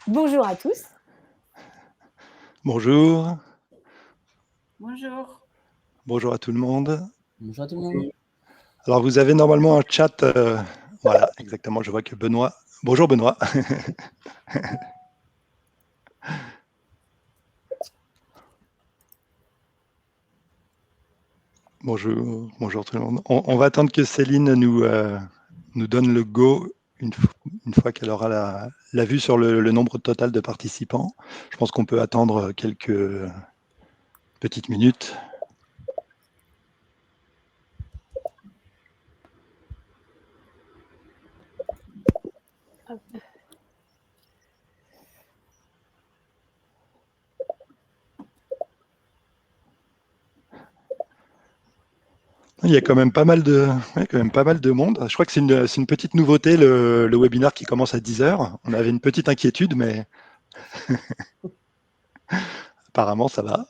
Bonjour à tous. Bonjour. Bonjour. Bonjour à tout le monde. Bonjour à tout le monde. Alors, vous avez normalement un chat. Voilà, exactement. Je vois que Benoît. Bonjour Benoît. Bonjour tout le monde. On va attendre que Céline nous donne le go une fois qu'elle aura la vue sur le nombre total de participants. Je pense qu'on peut attendre quelques petites minutes. Il y a quand même pas mal de monde. Je crois que c'est une petite nouveauté, le webinaire qui commence à 10 heures. On avait une petite inquiétude, mais apparemment ça va.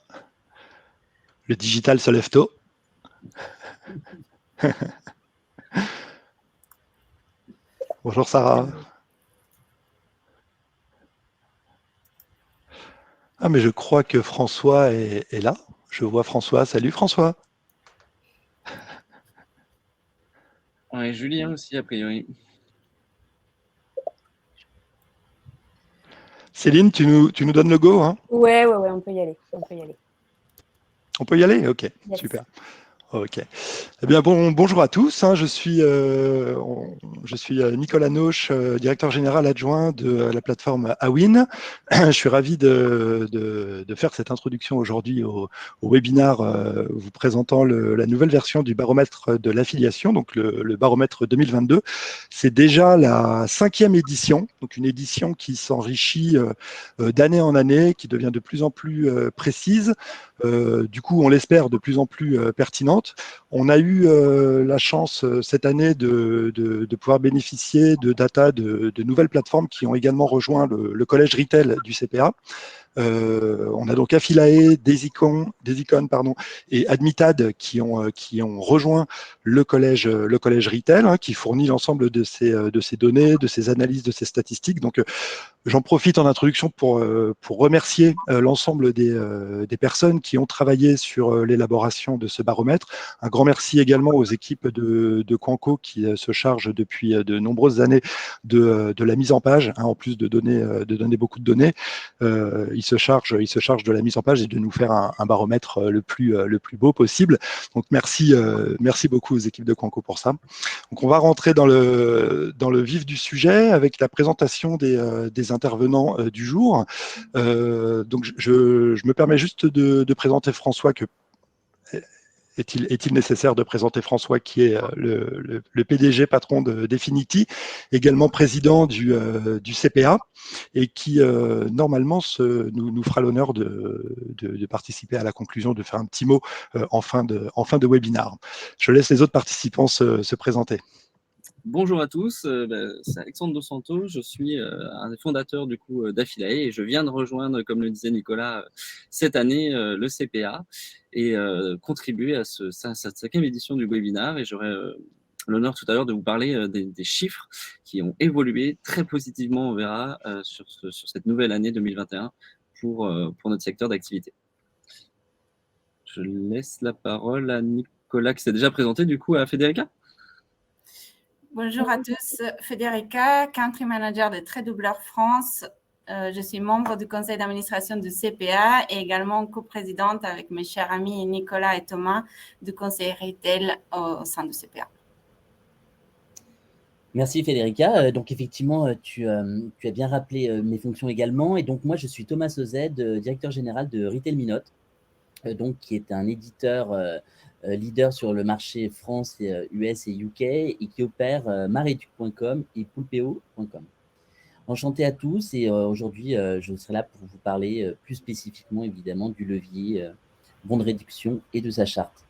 Le digital se lève tôt. Bonjour Sarah. Ah, mais je crois que François est là. Je vois François. Salut François. Ouais, Julien aussi, a priori. Céline, tu nous donnes le go, hein? Ouais, on peut y aller. On peut y aller? Ok, Yes. super. Ok. Eh bien, bonjour à tous. Je suis Nicolas Noche, directeur général adjoint de la plateforme Awin. Je suis ravi de faire cette introduction aujourd'hui au webinaire vous présentant la nouvelle version du baromètre de l'affiliation, donc le baromètre 2022. C'est déjà la 5e édition, donc une édition qui s'enrichit d'année en année, qui devient de plus en plus précise. Du coup, on l'espère, de plus en plus pertinente. On a eu la chance cette année de pouvoir bénéficier de data de nouvelles plateformes qui ont également rejoint le collège retail du CPA. On a donc Affilae, Desicon, et Admitad qui ont rejoint le collège retail, qui fournit l'ensemble de ces données, de ces analyses, de ces statistiques. Donc, j'en profite en introduction pour remercier l'ensemble des personnes qui ont travaillé sur l'élaboration de ce baromètre. Un grand merci également aux équipes de Quanco qui se chargent depuis de nombreuses années de la mise en page, en plus de donner beaucoup de données. Ils se chargent de la mise en page et de nous faire un baromètre le plus beau possible. Donc merci beaucoup aux équipes de Quanco pour ça. Donc on va rentrer dans le vif du sujet avec la présentation des intervenants du jour. Donc je me permets juste de présenter François. Est-il nécessaire de présenter François, qui est le PDG patron de Definity, également président du CPA, et qui normalement nous fera l'honneur de participer à la conclusion, de faire un petit mot en fin de webinaire. Je laisse les autres participants se présenter. Bonjour à tous, c'est Alexandre Dos Santos, je suis un des fondateurs du coup d'Affilae et je viens de rejoindre, comme le disait Nicolas, cette année le CPA et contribuer à cette 5e édition du webinaire, et j'aurai l'honneur tout à l'heure de vous parler des chiffres qui ont évolué très positivement, on verra, sur cette nouvelle année 2021 pour notre secteur d'activité. Je laisse la parole à Nicolas qui s'est déjà présenté du coup à Federica. Bonjour à tous, Federica, Country Manager de Tradoubleur France. Je suis membre du conseil d'administration du CPA et également coprésidente avec mes chers amis Nicolas et Thomas du conseil retail au sein du CPA. Merci Federica. Donc effectivement, tu as bien rappelé mes fonctions également. Et donc moi, je suis Thomas Sauzet, directeur général de Retail Minote, donc qui est un éditeur leader sur le marché France, US et UK, et qui opère mareduc.com et poulpeo.com. Enchanté à tous, et aujourd'hui, je serai là pour vous parler plus spécifiquement, évidemment, du levier bon de réduction et de sa charte.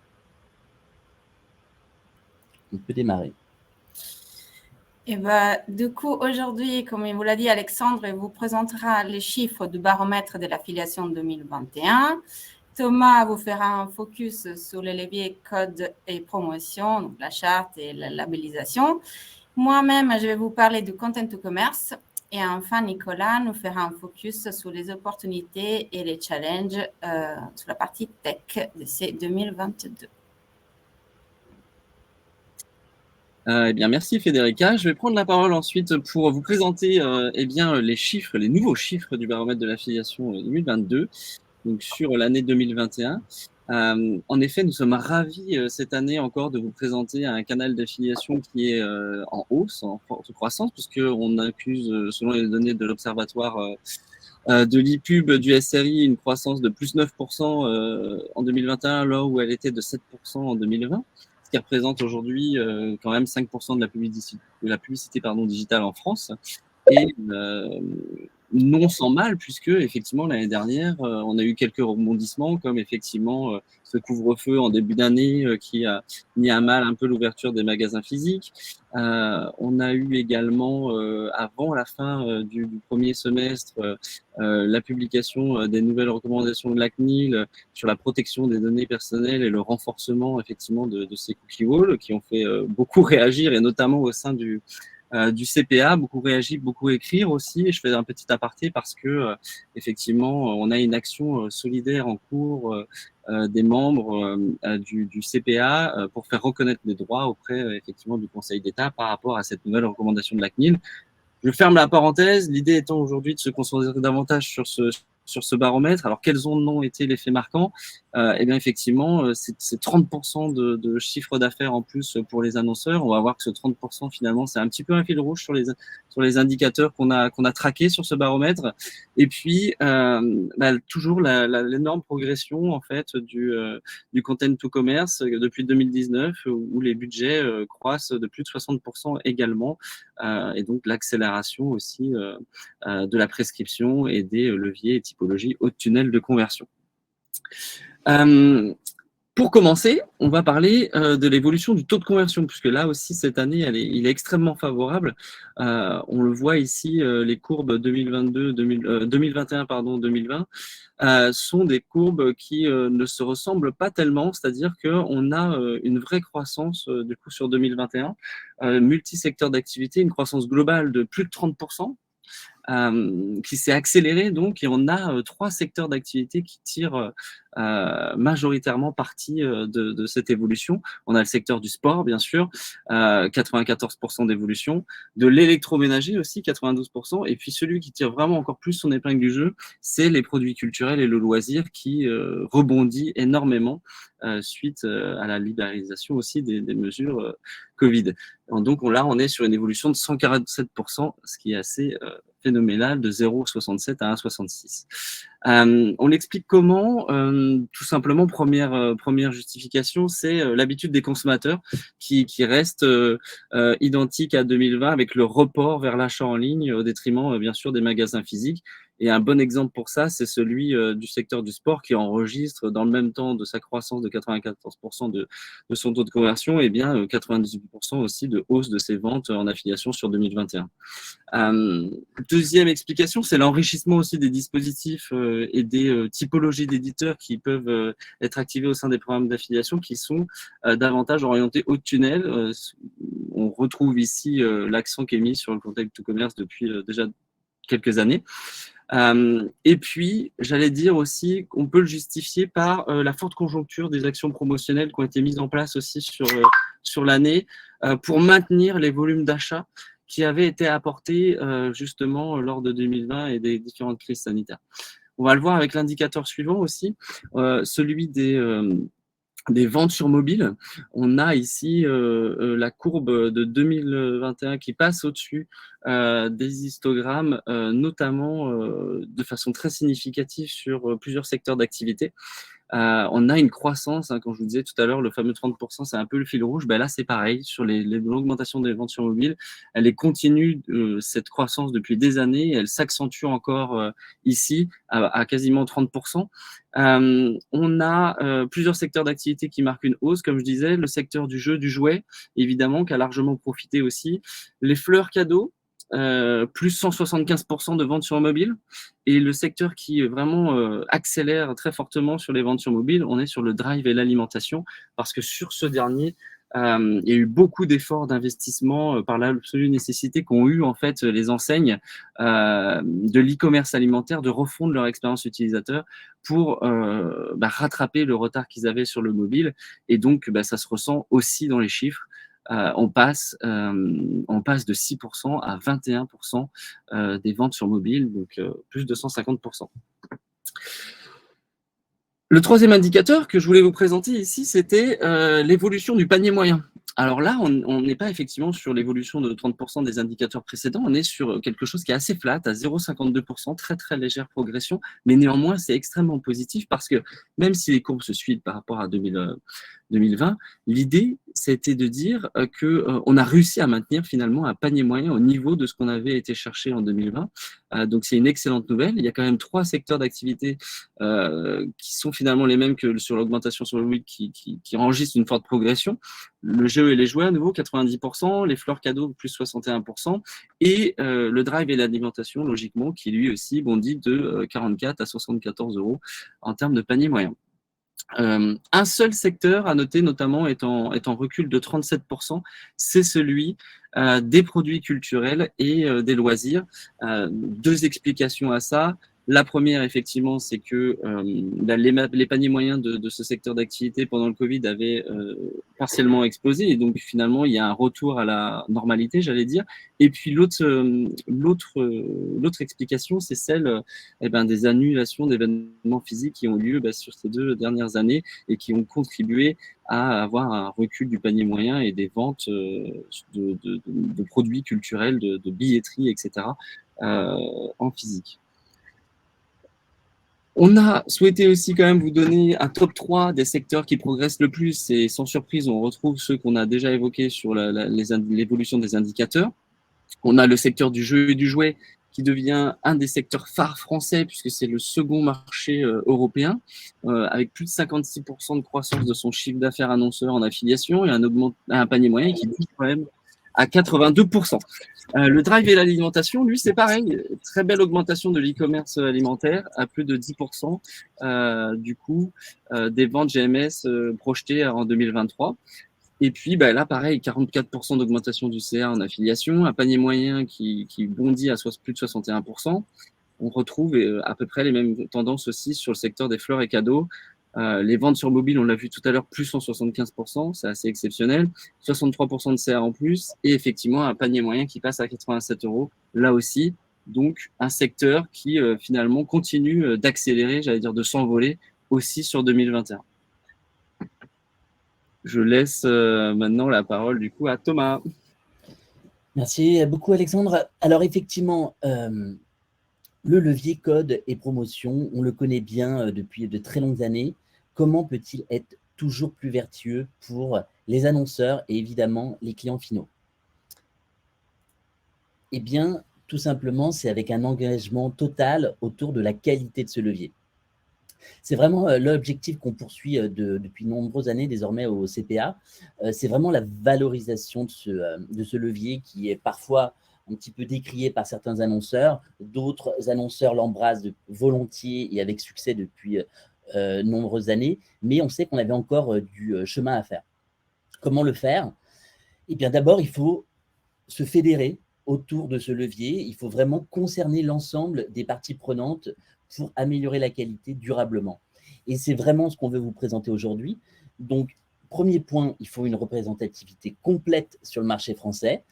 On peut démarrer. Et du coup, aujourd'hui, comme il vous l'a dit Alexandre, il vous présentera les chiffres du baromètre de l'affiliation 2021. Thomas vous fera un focus sur les leviers code et promotion, donc la charte et la labellisation. Moi-même, je vais vous parler du content to commerce Et enfin, Nicolas nous fera un focus sur les opportunités et les challenges sur la partie tech de ces 2022. Eh bien, merci Federica. Je vais prendre la parole ensuite pour vous présenter les chiffres, les nouveaux chiffres du baromètre de l'affiliation 2022, donc sur l'année 2021. En effet, nous sommes ravis cette année encore de vous présenter un canal d'affiliation qui est en hausse, en forte croissance, puisqu'on accuse, selon les données de l'Observatoire de l'IPUB du SRI, une croissance de plus 9% en 2021, là où elle était de 7% en 2020. Ce qui représente aujourd'hui quand même 5% de la publicité digitale en France. Et non sans mal, puisque effectivement l'année dernière, on a eu quelques rebondissements, comme effectivement ce couvre-feu en début d'année qui a mis à mal un peu l'ouverture des magasins physiques. On a eu également, avant la fin du premier semestre, la publication des nouvelles recommandations de la CNIL sur la protection des données personnelles et le renforcement effectivement de ces cookie walls qui ont fait beaucoup réagir, et notamment au sein du CPA, beaucoup réagir, beaucoup écrire aussi. Et je fais un petit aparté parce que effectivement, on a une action solidaire en cours des membres du CPA pour faire reconnaître les droits auprès effectivement du Conseil d'État par rapport à cette nouvelle recommandation de la CNIL. Je ferme la parenthèse, l'idée étant aujourd'hui de se concentrer davantage sur ce baromètre. Alors, quels ont été les faits marquants? Eh bien, effectivement, c'est 30% de chiffre d'affaires en plus pour les annonceurs. On va voir que ce 30%, finalement, c'est un petit peu un fil rouge sur les indicateurs qu'on a traqués sur ce baromètre. Et puis, toujours l'énorme progression, en fait, du content to commerce depuis 2019, où les budgets croissent de plus de 60% également. Et donc, l'accélération aussi de la prescription et des leviers et typologies haut tunnel de conversion. Pour commencer, on va parler de l'évolution du taux de conversion, puisque là aussi, cette année, il est extrêmement favorable. On le voit ici, les courbes 2021, 2020, sont des courbes qui ne se ressemblent pas tellement, c'est-à-dire qu'on a une vraie croissance du coup sur 2021, multi-secteur d'activité, une croissance globale de plus de 30%. Qui s'est accéléré donc, et on a 3 secteurs d'activité qui tirent majoritairement parti de cette évolution. On a le secteur du sport, bien sûr, 94% d'évolution, de l'électroménager aussi, 92%, et puis celui qui tire vraiment encore plus son épingle du jeu, c'est les produits culturels et le loisir qui rebondit énormément suite à la libéralisation aussi des mesures Covid. Donc là, on est sur une évolution de 147%, ce qui est assez phénoménal, de 0,67 à 1,66. On l'explique comment? Tout simplement, première justification, c'est l'habitude des consommateurs qui reste identique à 2020 avec le report vers l'achat en ligne au détriment, bien sûr, des magasins physiques. Et un bon exemple pour ça, c'est celui du secteur du sport qui enregistre dans le même temps de sa croissance de 94% de son taux de conversion, et bien 98% aussi de hausse de ses ventes en affiliation sur 2021. Deuxième explication, c'est l'enrichissement aussi des dispositifs et des typologies d'éditeurs qui peuvent être activés au sein des programmes d'affiliation qui sont davantage orientés haut de tunnel. On retrouve ici l'accent qui est mis sur le contact to commerce depuis déjà quelques années. Et puis, j'allais dire aussi qu'on peut le justifier par la forte conjoncture des actions promotionnelles qui ont été mises en place aussi sur l'année pour maintenir les volumes d'achat qui avaient été apportés justement lors de 2020 et des différentes crises sanitaires. On va le voir avec l'indicateur suivant aussi, celui des ventes sur mobile. On a ici la courbe de 2021 qui passe au-dessus des histogrammes, notamment de façon très significative sur plusieurs secteurs d'activité. On a une croissance, quand je vous disais tout à l'heure, le fameux 30%, c'est un peu le fil rouge. Là, c'est pareil, sur l'augmentation des ventes sur mobile, elle est continue, cette croissance depuis des années, elle s'accentue encore ici à quasiment 30%. On a plusieurs secteurs d'activité qui marquent une hausse, comme je disais, le secteur du jeu, du jouet, évidemment, qui a largement profité aussi. Les fleurs cadeaux, plus 175% de ventes sur mobile, et le secteur qui vraiment accélère très fortement sur les ventes sur mobile, on est sur le drive et l'alimentation, parce que sur ce dernier, Il y a eu beaucoup d'efforts d'investissement par l'absolue nécessité qu'ont eu en fait les enseignes de l'e-commerce alimentaire de refondre leur expérience utilisateur pour rattraper le retard qu'ils avaient sur le mobile. Et donc, ça se ressent aussi dans les chiffres. On passe de 6% à 21% des ventes sur mobile, donc plus de 150%. Le troisième indicateur que je voulais vous présenter ici, c'était l'évolution du panier moyen. Alors là, on n'est pas effectivement sur l'évolution de 30% des indicateurs précédents, on est sur quelque chose qui est assez flat, à 0,52%, très très légère progression, mais néanmoins c'est extrêmement positif parce que même si les courbes se suivent par rapport à 2020, l'idée c'était de dire qu'on a réussi à maintenir finalement un panier moyen au niveau de ce qu'on avait été chercher en 2020. Donc c'est une excellente nouvelle. Il y a quand même 3 secteurs d'activité qui sont finalement les mêmes que sur l'augmentation sur le week qui enregistrent une forte progression. Le jeu et les jouets à nouveau 90%, les fleurs cadeaux plus 61% et le drive et l'alimentation logiquement qui lui aussi bondit de 44 à 74 € en termes de panier moyen. Un seul secteur à noter notamment est en recul de 37%, c'est celui des produits culturels et des loisirs. 2 explications à ça. La première, effectivement, c'est que les paniers moyens de ce secteur d'activité pendant le Covid avaient partiellement explosé et donc finalement il y a un retour à la normalité, j'allais dire. Et puis l'autre explication, c'est celle des annulations d'événements physiques qui ont eu lieu sur ces 2 dernières années et qui ont contribué à avoir un recul du panier moyen et des ventes de produits culturels, de billetterie, etc. En physique. On a souhaité aussi quand même vous donner un top 3 des secteurs qui progressent le plus et sans surprise, on retrouve ceux qu'on a déjà évoqués sur l'évolution des indicateurs. On a le secteur du jeu et du jouet qui devient un des secteurs phares français puisque c'est le second marché européen avec plus de 56% de croissance de son chiffre d'affaires annonceur en affiliation et un panier moyen qui dit quand même à 82%. Le drive et l'alimentation, lui, c'est pareil. Très belle augmentation de l'e-commerce alimentaire à plus de 10% du coup des ventes GMS projetées en 2023. Et puis là, pareil, 44% d'augmentation du CA en affiliation, un panier moyen qui bondit à plus de 61%. On retrouve à peu près les mêmes tendances aussi sur le secteur des fleurs et cadeaux. Les ventes sur mobile, on l'a vu tout à l'heure, plus 175%, c'est assez exceptionnel. 63% de CA en plus, et effectivement un panier moyen qui passe à 87 €, là aussi. Donc un secteur qui finalement continue d'accélérer, j'allais dire de s'envoler aussi sur 2021. Je laisse maintenant la parole du coup à Thomas. Merci beaucoup Alexandre. Alors effectivement, le levier code et promotion, on le connaît bien depuis de très longues années. Comment peut-il être toujours plus vertueux pour les annonceurs et évidemment les clients finaux? Eh bien, tout simplement, c'est avec un engagement total autour de la qualité de ce levier. C'est vraiment l'objectif qu'on poursuit depuis de nombreuses années désormais au CPA. C'est vraiment la valorisation de ce levier qui est parfois un petit peu décrié par certains annonceurs. D'autres annonceurs l'embrassent volontiers et avec succès depuis nombreuses années, mais on sait qu'on avait encore du chemin à faire. Comment le faire? Eh bien, d'abord, il faut se fédérer autour de ce levier. Il faut vraiment concerner l'ensemble des parties prenantes pour améliorer la qualité durablement. Et c'est vraiment ce qu'on veut vous présenter aujourd'hui. Donc, premier point, il faut une représentativité complète sur le marché français.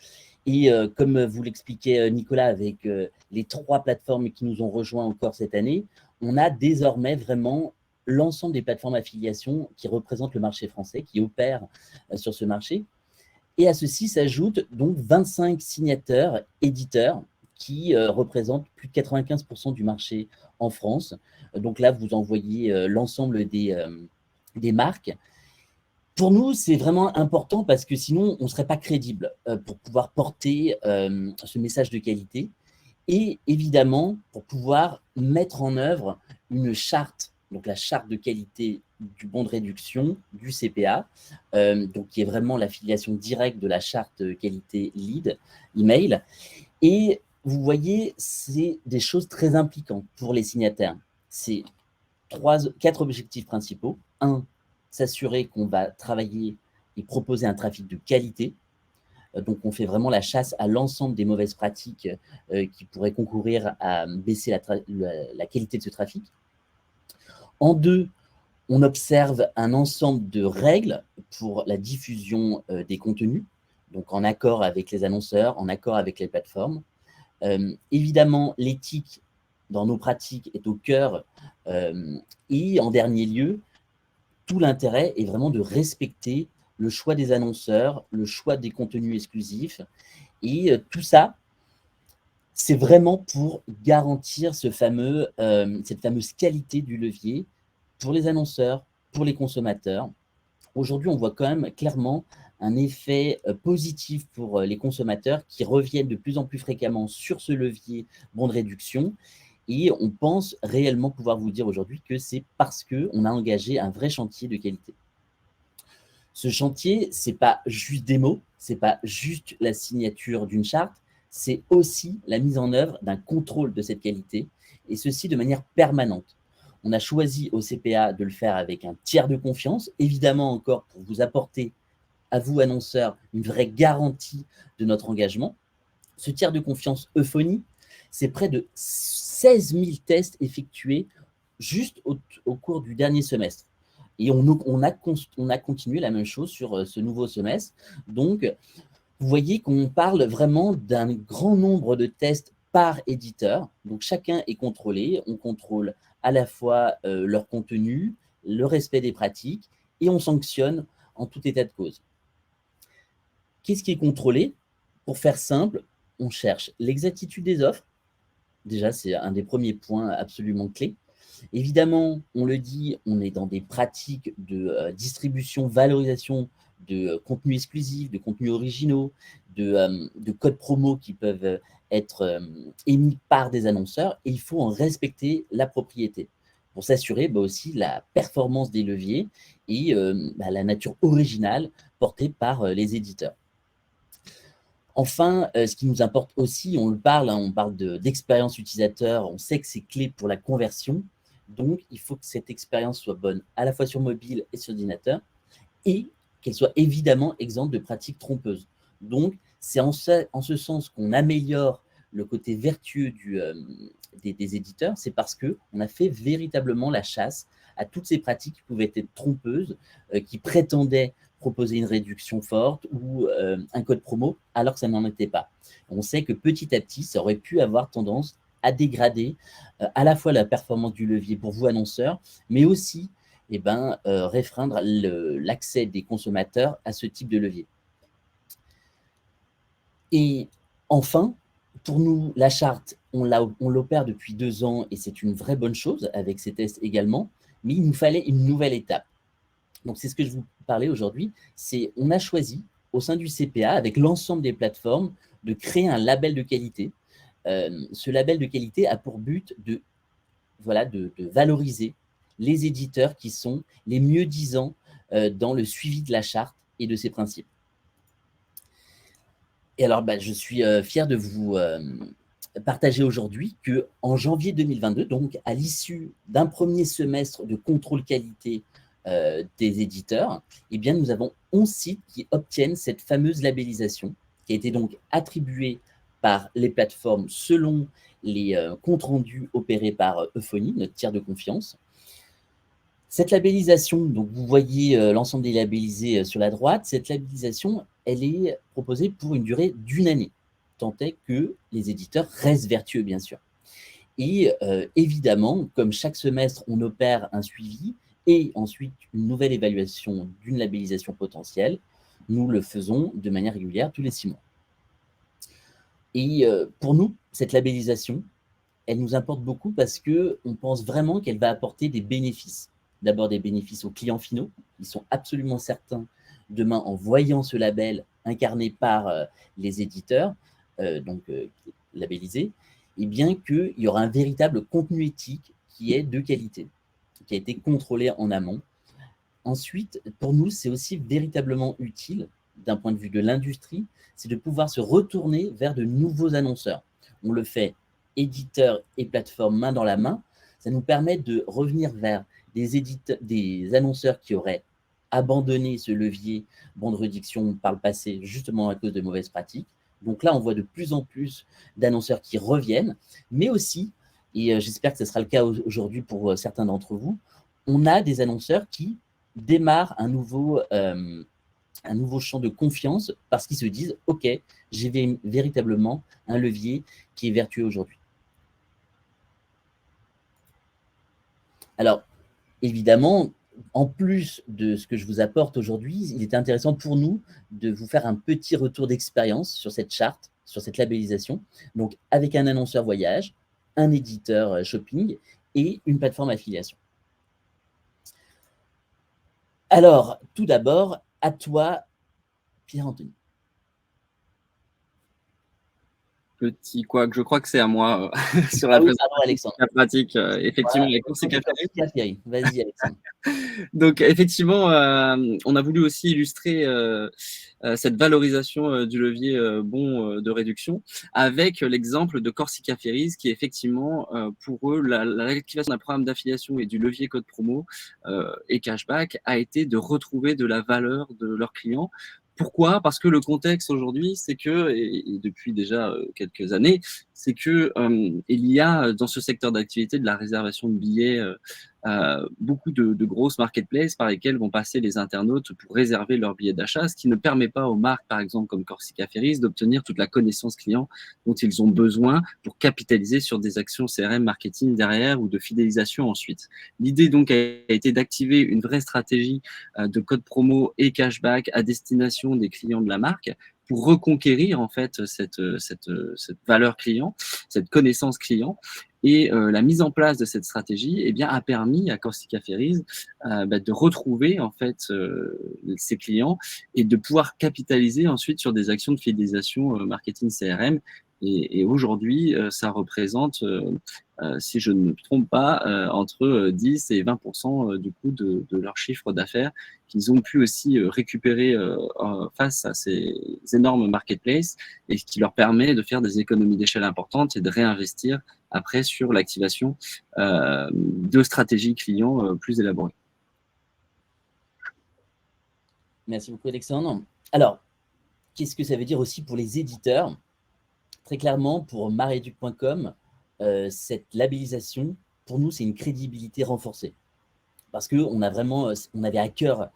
Et comme vous l'expliquait Nicolas avec les 3 plateformes qui nous ont rejoints encore cette année, on a désormais vraiment l'ensemble des plateformes affiliation qui représentent le marché français, qui opèrent sur ce marché. Et à ceci s'ajoutent donc 25 signateurs, éditeurs, qui représentent plus de 95% du marché en France. Donc là, vous en voyez l'ensemble des marques. Pour nous, c'est vraiment important parce que sinon, on ne serait pas crédible pour pouvoir porter ce message de qualité et évidemment pour pouvoir mettre en œuvre une charte, donc la charte de qualité du bon de réduction du CPA, donc qui est vraiment l'affiliation directe de la charte qualité lead email. Et vous voyez, c'est des choses très impliquantes pour les signataires. C'est 4 objectifs principaux. 1, s'assurer qu'on va travailler et proposer un trafic de qualité. Donc, on fait vraiment la chasse à l'ensemble des mauvaises pratiques qui pourraient concourir à baisser la qualité de ce trafic. En deux, on observe un ensemble de règles pour la diffusion des contenus, donc en accord avec les annonceurs, en accord avec les plateformes. Évidemment, l'éthique dans nos pratiques est au cœur. Et en dernier lieu, tout l'intérêt est vraiment de respecter le choix des annonceurs, le choix des contenus exclusifs. Et tout ça, c'est vraiment pour garantir cette fameuse qualité du levier pour les annonceurs, pour les consommateurs. Aujourd'hui, on voit quand même clairement un effet positif pour les consommateurs qui reviennent de plus en plus fréquemment sur ce levier bon de réduction. Et on pense réellement pouvoir vous dire aujourd'hui que c'est parce qu'on a engagé un vrai chantier de qualité. Ce chantier, ce n'est pas juste des mots, ce n'est pas juste la signature d'une charte, c'est aussi la mise en œuvre d'un contrôle de cette qualité, et ceci de manière permanente. On a choisi au CPA de le faire avec un tiers de confiance, évidemment encore pour vous apporter, à vous annonceurs, une vraie garantie de notre engagement. Ce tiers de confiance Euphonie, c'est près de 16 000 tests effectués juste au cours du dernier semestre. Et on a continué la même chose sur ce nouveau semestre. Donc, vous voyez qu'on parle vraiment d'un grand nombre de tests par éditeur. Donc, chacun est contrôlé. On contrôle à la fois leur contenu, le respect des pratiques, et on sanctionne en tout état de cause. Qu'est-ce qui est contrôlé? Pour faire simple, on cherche l'exactitude des offres. Déjà, c'est un des premiers points absolument clés. Évidemment, on le dit, on est dans des pratiques de distribution, valorisation de contenus exclusifs, de contenus originaux, de codes promo qui peuvent être émis par des annonceurs, et il faut en respecter la propriété pour s'assurer aussi la performance des leviers et la nature originale portée par les éditeurs. Enfin, ce qui nous importe aussi, on parle d'expérience utilisateur, on sait que c'est clé pour la conversion, donc il faut que cette expérience soit bonne à la fois sur mobile et sur ordinateur, et qu'elle soit évidemment exempte de pratiques trompeuses. Donc, c'est en ce sens qu'on améliore le côté vertueux des éditeurs, c'est parce qu'on a fait véritablement la chasse à toutes ces pratiques qui pouvaient être trompeuses, qui prétendaient proposer une réduction forte ou un code promo, alors que ça n'en était pas. On sait que petit à petit, ça aurait pu avoir tendance à dégrader à la fois la performance du levier pour vous annonceurs, mais aussi restreindre l'accès des consommateurs à ce type de levier. Et enfin, pour nous, la charte, on l'opère depuis 2 ans et c'est une vraie bonne chose avec ces tests également, mais il nous fallait une nouvelle étape. Donc, c'est ce que je vous parlais aujourd'hui, on a choisi au sein du CPA, avec l'ensemble des plateformes, de créer un label de qualité. Ce label de qualité a pour but de valoriser les éditeurs qui sont les mieux-disants dans le suivi de la charte et de ses principes. Et alors, je suis fier de vous partager aujourd'hui qu'en janvier 2022, donc à l'issue d'un premier semestre de contrôle qualité des éditeurs, nous avons 11 sites qui obtiennent cette fameuse labellisation qui a été donc attribuée par les plateformes selon les comptes rendus opérés par Euphonie, notre tiers de confiance. Cette labellisation, donc vous voyez l'ensemble des labellisés sur la droite, cette labellisation, elle est proposée pour une durée d'1 année, tant est que les éditeurs restent vertueux, bien sûr. Et évidemment, comme chaque semestre, on opère un suivi et ensuite une nouvelle évaluation d'une labellisation potentielle, nous le faisons de manière régulière tous les 6 mois. Et pour nous, cette labellisation, elle nous importe beaucoup parce qu'on pense vraiment qu'elle va apporter des bénéfices. D'abord des bénéfices aux clients finaux, ils sont absolument certains demain en voyant ce label incarné par les éditeurs, labellisés, et bien qu'il y aura un véritable contenu éthique qui est de qualité, qui a été contrôlé en amont. Ensuite, pour nous, c'est aussi véritablement utile, d'un point de vue de l'industrie, c'est de pouvoir se retourner vers de nouveaux annonceurs. On le fait éditeurs et plateformes main dans la main. Ça nous permet de revenir vers des annonceurs qui auraient abandonné ce levier bon de réduction par le passé, justement à cause de mauvaises pratiques. Donc là, on voit de plus en plus d'annonceurs qui reviennent, mais aussi, et j'espère que ce sera le cas aujourd'hui pour certains d'entre vous, on a des annonceurs qui démarrent un nouveau champ de confiance parce qu'ils se disent « Ok, j'ai véritablement un levier qui est vertueux aujourd'hui ». Alors, évidemment, en plus de ce que je vous apporte aujourd'hui, il est intéressant pour nous de vous faire un petit retour d'expérience sur cette charte, sur cette labellisation, donc avec un annonceur voyage, un éditeur shopping et une plateforme affiliation. Alors, tout d'abord, à toi, Pierre-Anthony. Petit couac, je crois que c'est à moi sur la Alexandre. La pratique, effectivement, les courses et café. Vas-y, Alexandre. Donc, effectivement, on a voulu aussi illustrer cette valorisation du levier bon de réduction avec l'exemple de Corsica Ferries qui, effectivement, pour eux, l'activation d'un programme d'affiliation et du levier code promo et cashback a été de retrouver de la valeur de leurs clients. Pourquoi ? Parce que le contexte aujourd'hui, c'est que, et depuis déjà quelques années, c'est que il y a dans ce secteur d'activité de la réservation de billets beaucoup de grosses marketplaces par lesquelles vont passer les internautes pour réserver leurs billets d'achat, ce qui ne permet pas aux marques, par exemple comme Corsica Ferries, d'obtenir toute la connaissance client dont ils ont besoin pour capitaliser sur des actions CRM marketing derrière ou de fidélisation ensuite. L'idée donc a été d'activer une vraie stratégie de code promo et cashback à destination des clients de la marque pour reconquérir en fait cette valeur client, cette connaissance client. Et la mise en place de cette stratégie eh bien, a permis à Corsica Ferries de retrouver en fait ses clients et de pouvoir capitaliser ensuite sur des actions de fidélisation marketing CRM. Et aujourd'hui, ça représente, si je ne me trompe pas, entre 10 et 20% du coup de leur chiffre d'affaires qu'ils ont pu aussi récupérer face à ces énormes marketplaces et qui leur permet de faire des économies d'échelle importantes et de réinvestir après sur l'activation de stratégies clients plus élaborées. Merci beaucoup, Alexandre. Alors, qu'est-ce que ça veut dire aussi pour les éditeurs ? Très clairement, pour mareduc.com, cette labellisation, pour nous, c'est une crédibilité renforcée. Parce qu'on avait à cœur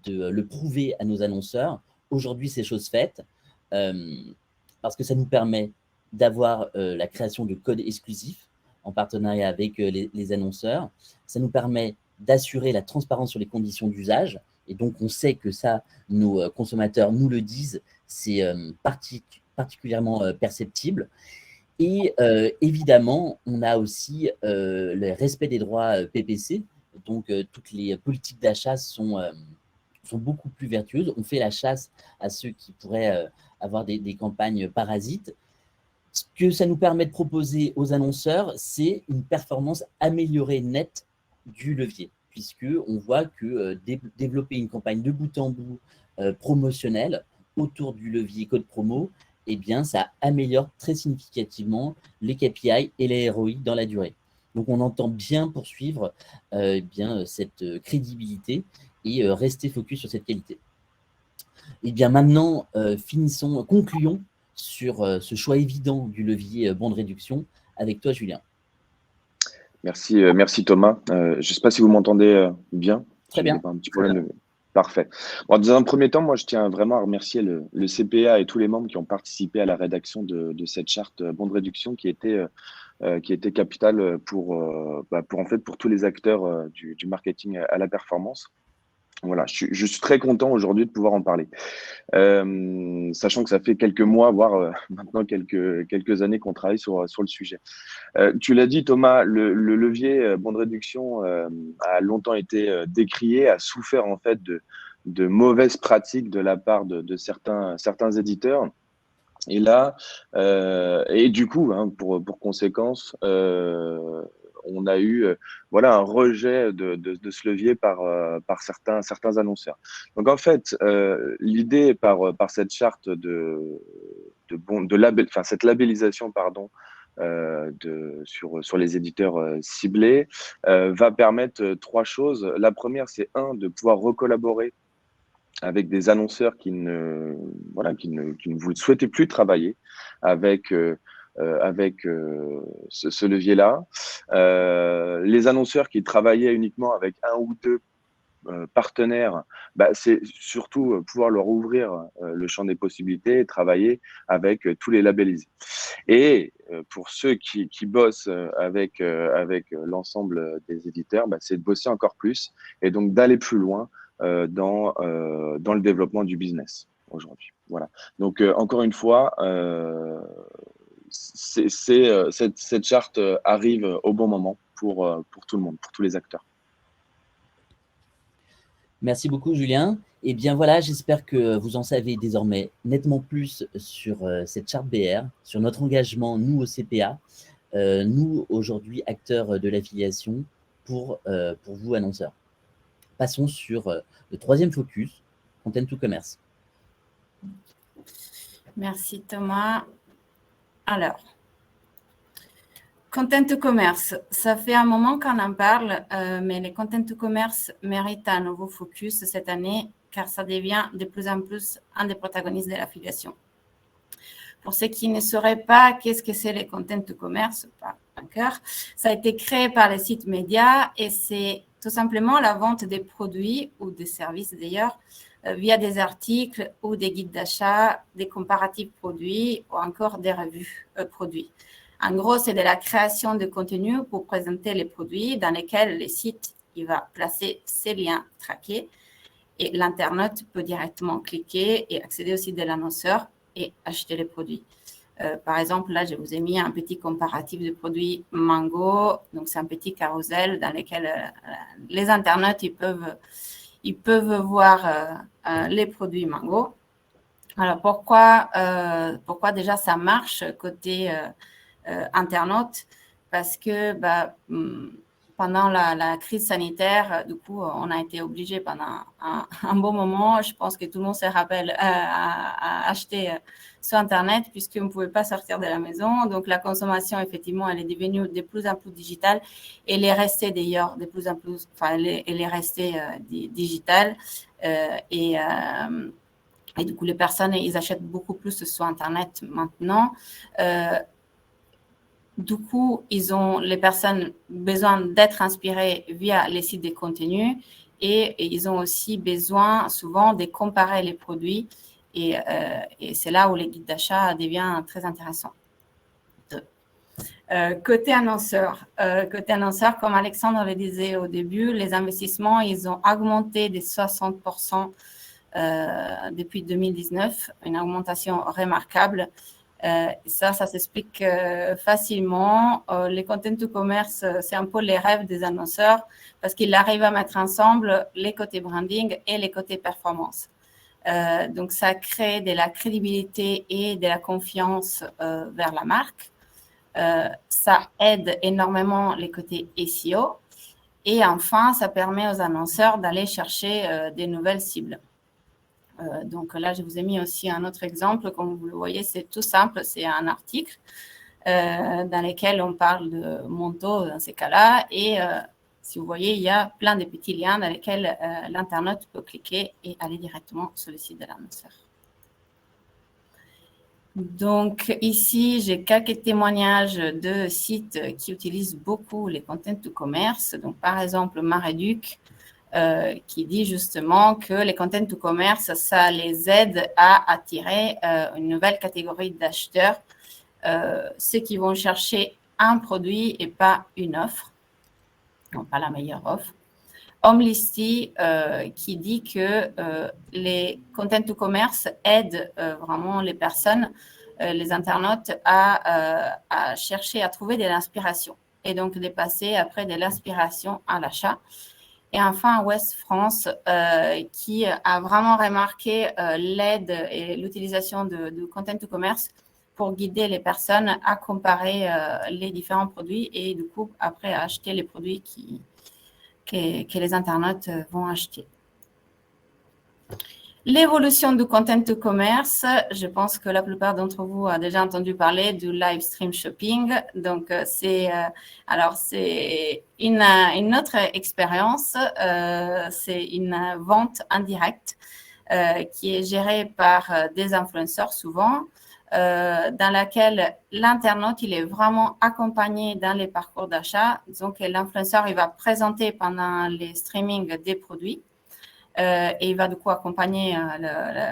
de le prouver à nos annonceurs. Aujourd'hui, c'est chose faite, parce que ça nous permet d'avoir la création de codes exclusifs en partenariat avec les annonceurs. Ça nous permet d'assurer la transparence sur les conditions d'usage. Et donc, on sait que ça, nos consommateurs nous le disent, c'est particulièrement perceptible. Et évidemment, on a aussi le respect des droits PPC. Donc, toutes les politiques d'achat sont beaucoup plus vertueuses. On fait la chasse à ceux qui pourraient avoir des campagnes parasites. Ce que ça nous permet de proposer aux annonceurs, c'est une performance améliorée nette du levier, puisqu'on voit que développer une campagne de bout en bout promotionnelle autour du levier code promo, eh bien, ça améliore très significativement les KPI et les ROI dans la durée. Donc, on entend bien poursuivre cette crédibilité et rester focus sur cette qualité. Et bien maintenant, concluons sur ce choix évident du levier bon de réduction avec toi, Julien. Merci Thomas. Je ne sais pas si vous m'entendez bien. Très bien. Pas un petit problème. Parfait. Bon, dans un premier temps, moi, je tiens vraiment à remercier le CPA et tous les membres qui ont participé à la rédaction de cette charte bon de réduction qui était capitale pour tous les acteurs du marketing à la performance. Voilà, je suis très content aujourd'hui de pouvoir en parler. Sachant que ça fait quelques mois, voire maintenant quelques années qu'on travaille sur le sujet. Tu l'as dit, Thomas, le levier bon de réduction a longtemps été décrié, a souffert en fait de mauvaises pratiques de la part de certains éditeurs. Et là, et du coup, pour conséquence, on a eu un rejet de ce levier par certains annonceurs. Donc en fait, l'idée par cette charte cette labellisation sur les éditeurs ciblés va permettre trois choses. La première, c'est de pouvoir recollaborer avec des annonceurs qui ne vous souhaitez plus travailler avec ce levier-là. Les annonceurs qui travaillaient uniquement avec un ou deux partenaires, c'est surtout pouvoir leur ouvrir le champ des possibilités et travailler avec tous les labellisés. Et pour ceux qui bossent avec l'ensemble des éditeurs, c'est de bosser encore plus et donc d'aller plus loin dans le développement du business aujourd'hui. Voilà. Donc encore une fois, cette charte arrive au bon moment pour tout le monde, pour tous les acteurs. Merci beaucoup, Julien. Et bien voilà, j'espère que vous en savez désormais nettement plus sur cette charte BR, sur notre engagement, nous, au CPA, nous, aujourd'hui, acteurs de l'affiliation, pour vous, annonceurs. Passons sur le troisième focus, Content to Commerce. Merci, Thomas. Alors, Content to Commerce, ça fait un moment qu'on en parle, mais les Content to Commerce méritent un nouveau focus cette année, car ça devient de plus en plus un des protagonistes de l'affiliation. Pour ceux qui ne sauraient pas qu'est-ce que c'est les Content to Commerce, pas encore, ça a été créé par les sites médias et c'est tout simplement la vente des produits ou des services d'ailleurs via des articles ou des guides d'achat, des comparatifs produits ou encore des revues produits. En gros, c'est de la création de contenu pour présenter les produits dans lesquels le site il va placer ses liens traqués et l'internaute peut directement cliquer et accéder au site de l'annonceur et acheter les produits. Par exemple, là, je vous ai mis un petit comparatif de produits Mango. Donc, c'est un petit carrousel dans lequel les internautes ils peuvent voir les produits Mango. Alors, pourquoi déjà ça marche côté internaute? Parce que pendant la crise sanitaire, du coup, on a été obligé pendant un bon moment, je pense que tout le monde se rappelle, à acheter sur Internet puisqu'on ne pouvait pas sortir de la maison. Donc, la consommation, effectivement, elle est devenue de plus en plus digitale. Et elle est restée d'ailleurs de plus en plus, elle est restée digitale. Et du coup, les personnes, ils achètent beaucoup plus sur Internet maintenant. Du coup, les personnes besoin d'être inspirées via les sites de contenu et ils ont aussi besoin souvent de comparer les produits et c'est là où les guides d'achat deviennent très intéressants. Côté annonceur, comme Alexandre le disait au début, les investissements, ils ont augmenté de 60% depuis 2019, une augmentation remarquable. Ça s'explique facilement. Les Content to Commerce, c'est un peu les rêves des annonceurs parce qu'ils arrivent à mettre ensemble les côtés branding et les côtés performance. Donc, ça crée de la crédibilité et de la confiance vers la marque. Ça aide énormément les côtés SEO. Et enfin, ça permet aux annonceurs d'aller chercher des nouvelles cibles. Donc là, je vous ai mis aussi un autre exemple. Comme vous le voyez, c'est tout simple. C'est un article dans lequel on parle de manteau dans ces cas-là. Et si vous voyez, il y a plein de petits liens dans lesquels l'internaute peut cliquer et aller directement sur le site de l'annonceur. Donc ici, j'ai quelques témoignages de sites qui utilisent beaucoup les Content to Commerce. Donc par exemple, Mareduc, qui dit justement que les Content to Commerce, ça les aide à attirer une nouvelle catégorie d'acheteurs, ceux qui vont chercher un produit et pas une offre, non pas la meilleure offre. Homelisty qui dit que les Content to Commerce aident vraiment les personnes, les internautes à chercher, à trouver de l'inspiration et donc de passer après de l'inspiration à l'achat. Et enfin, West France, qui a vraiment remarqué l'aide et l'utilisation de Content to Commerce pour guider les personnes à comparer les différents produits et du coup, après, à acheter les produits que les internautes vont acheter. L'évolution du Content to Commerce, je pense que la plupart d'entre vous a déjà entendu parler du live stream shopping. Donc, c'est une autre expérience. C'est une vente en direct qui est gérée par des influenceurs souvent, dans laquelle l'internaute, il est vraiment accompagné dans les parcours d'achat. Donc, l'influenceur, il va présenter pendant les streamings des produits et il va du coup accompagner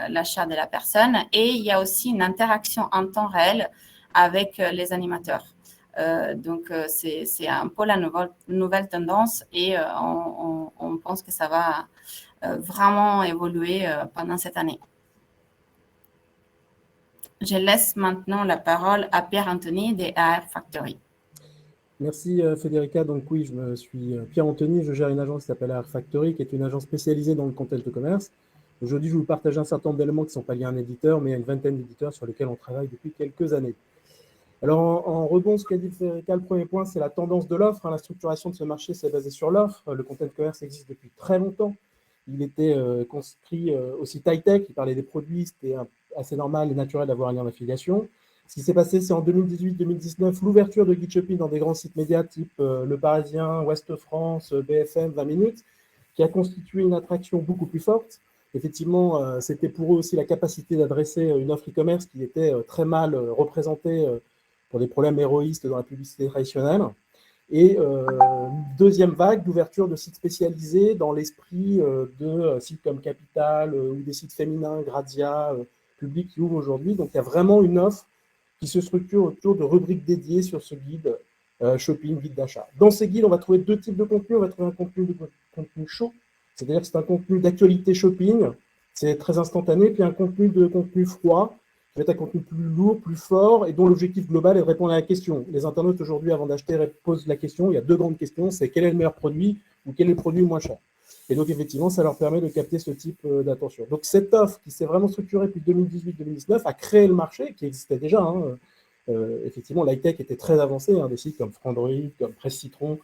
l'achat de la personne. Et il y a aussi une interaction en temps réel avec les animateurs. Donc, c'est un peu la nouvelle tendance et on pense que ça va vraiment évoluer pendant cette année. Je laisse maintenant la parole à Pierre-Anthony des AR Factory. Merci Federica. Donc oui, je suis Pierre-Anthony, je gère une agence qui s'appelle AR Factory, qui est une agence spécialisée dans le content de commerce. Aujourd'hui, je vais vous partager un certain nombre d'éléments qui ne sont pas liés à un éditeur, mais à une vingtaine d'éditeurs sur lesquels on travaille depuis quelques années. Alors en rebond, ce qu'a dit Federica, le premier point, c'est la tendance de l'offre. La structuration de ce marché, c'est basé sur l'offre. Le content de commerce existe depuis très longtemps. Il était construit aussi high-tech, il parlait des produits, c'était assez normal et naturel d'avoir un lien d'affiliation. Ce qui s'est passé, c'est en 2018-2019, l'ouverture de Guide Shopping dans des grands sites médias type Le Parisien, Ouest France, BFM, 20 minutes, qui a constitué une attraction beaucoup plus forte. Effectivement, c'était pour eux aussi la capacité d'adresser une offre e-commerce qui était très mal représentée pour des problèmes héroïstes dans la publicité traditionnelle. Et deuxième vague d'ouverture de sites spécialisés dans l'esprit de sites comme Capital ou des sites féminins, Grazia, Public qui ouvrent aujourd'hui. Donc, il y a vraiment une offre qui se structure autour de rubriques dédiées sur ce guide shopping, guide d'achat. Dans ces guides, on va trouver deux types de contenu. On va trouver un contenu chaud, c'est-à-dire que c'est un contenu d'actualité shopping, c'est très instantané, puis un contenu froid, qui va être un contenu plus lourd, plus fort, et dont l'objectif global est de répondre à la question. Les internautes aujourd'hui, avant d'acheter, posent la question. Il y a deux grandes questions, c'est quel est le meilleur produit ou quel est le produit le moins cher. Et donc, effectivement, ça leur permet de capter ce type d'attention. Donc, cette offre qui s'est vraiment structurée depuis 2018-2019 a créé le marché, qui existait déjà. Effectivement, l'high-tech était très avancé, des sites comme Frandroid, comme Presse Citron,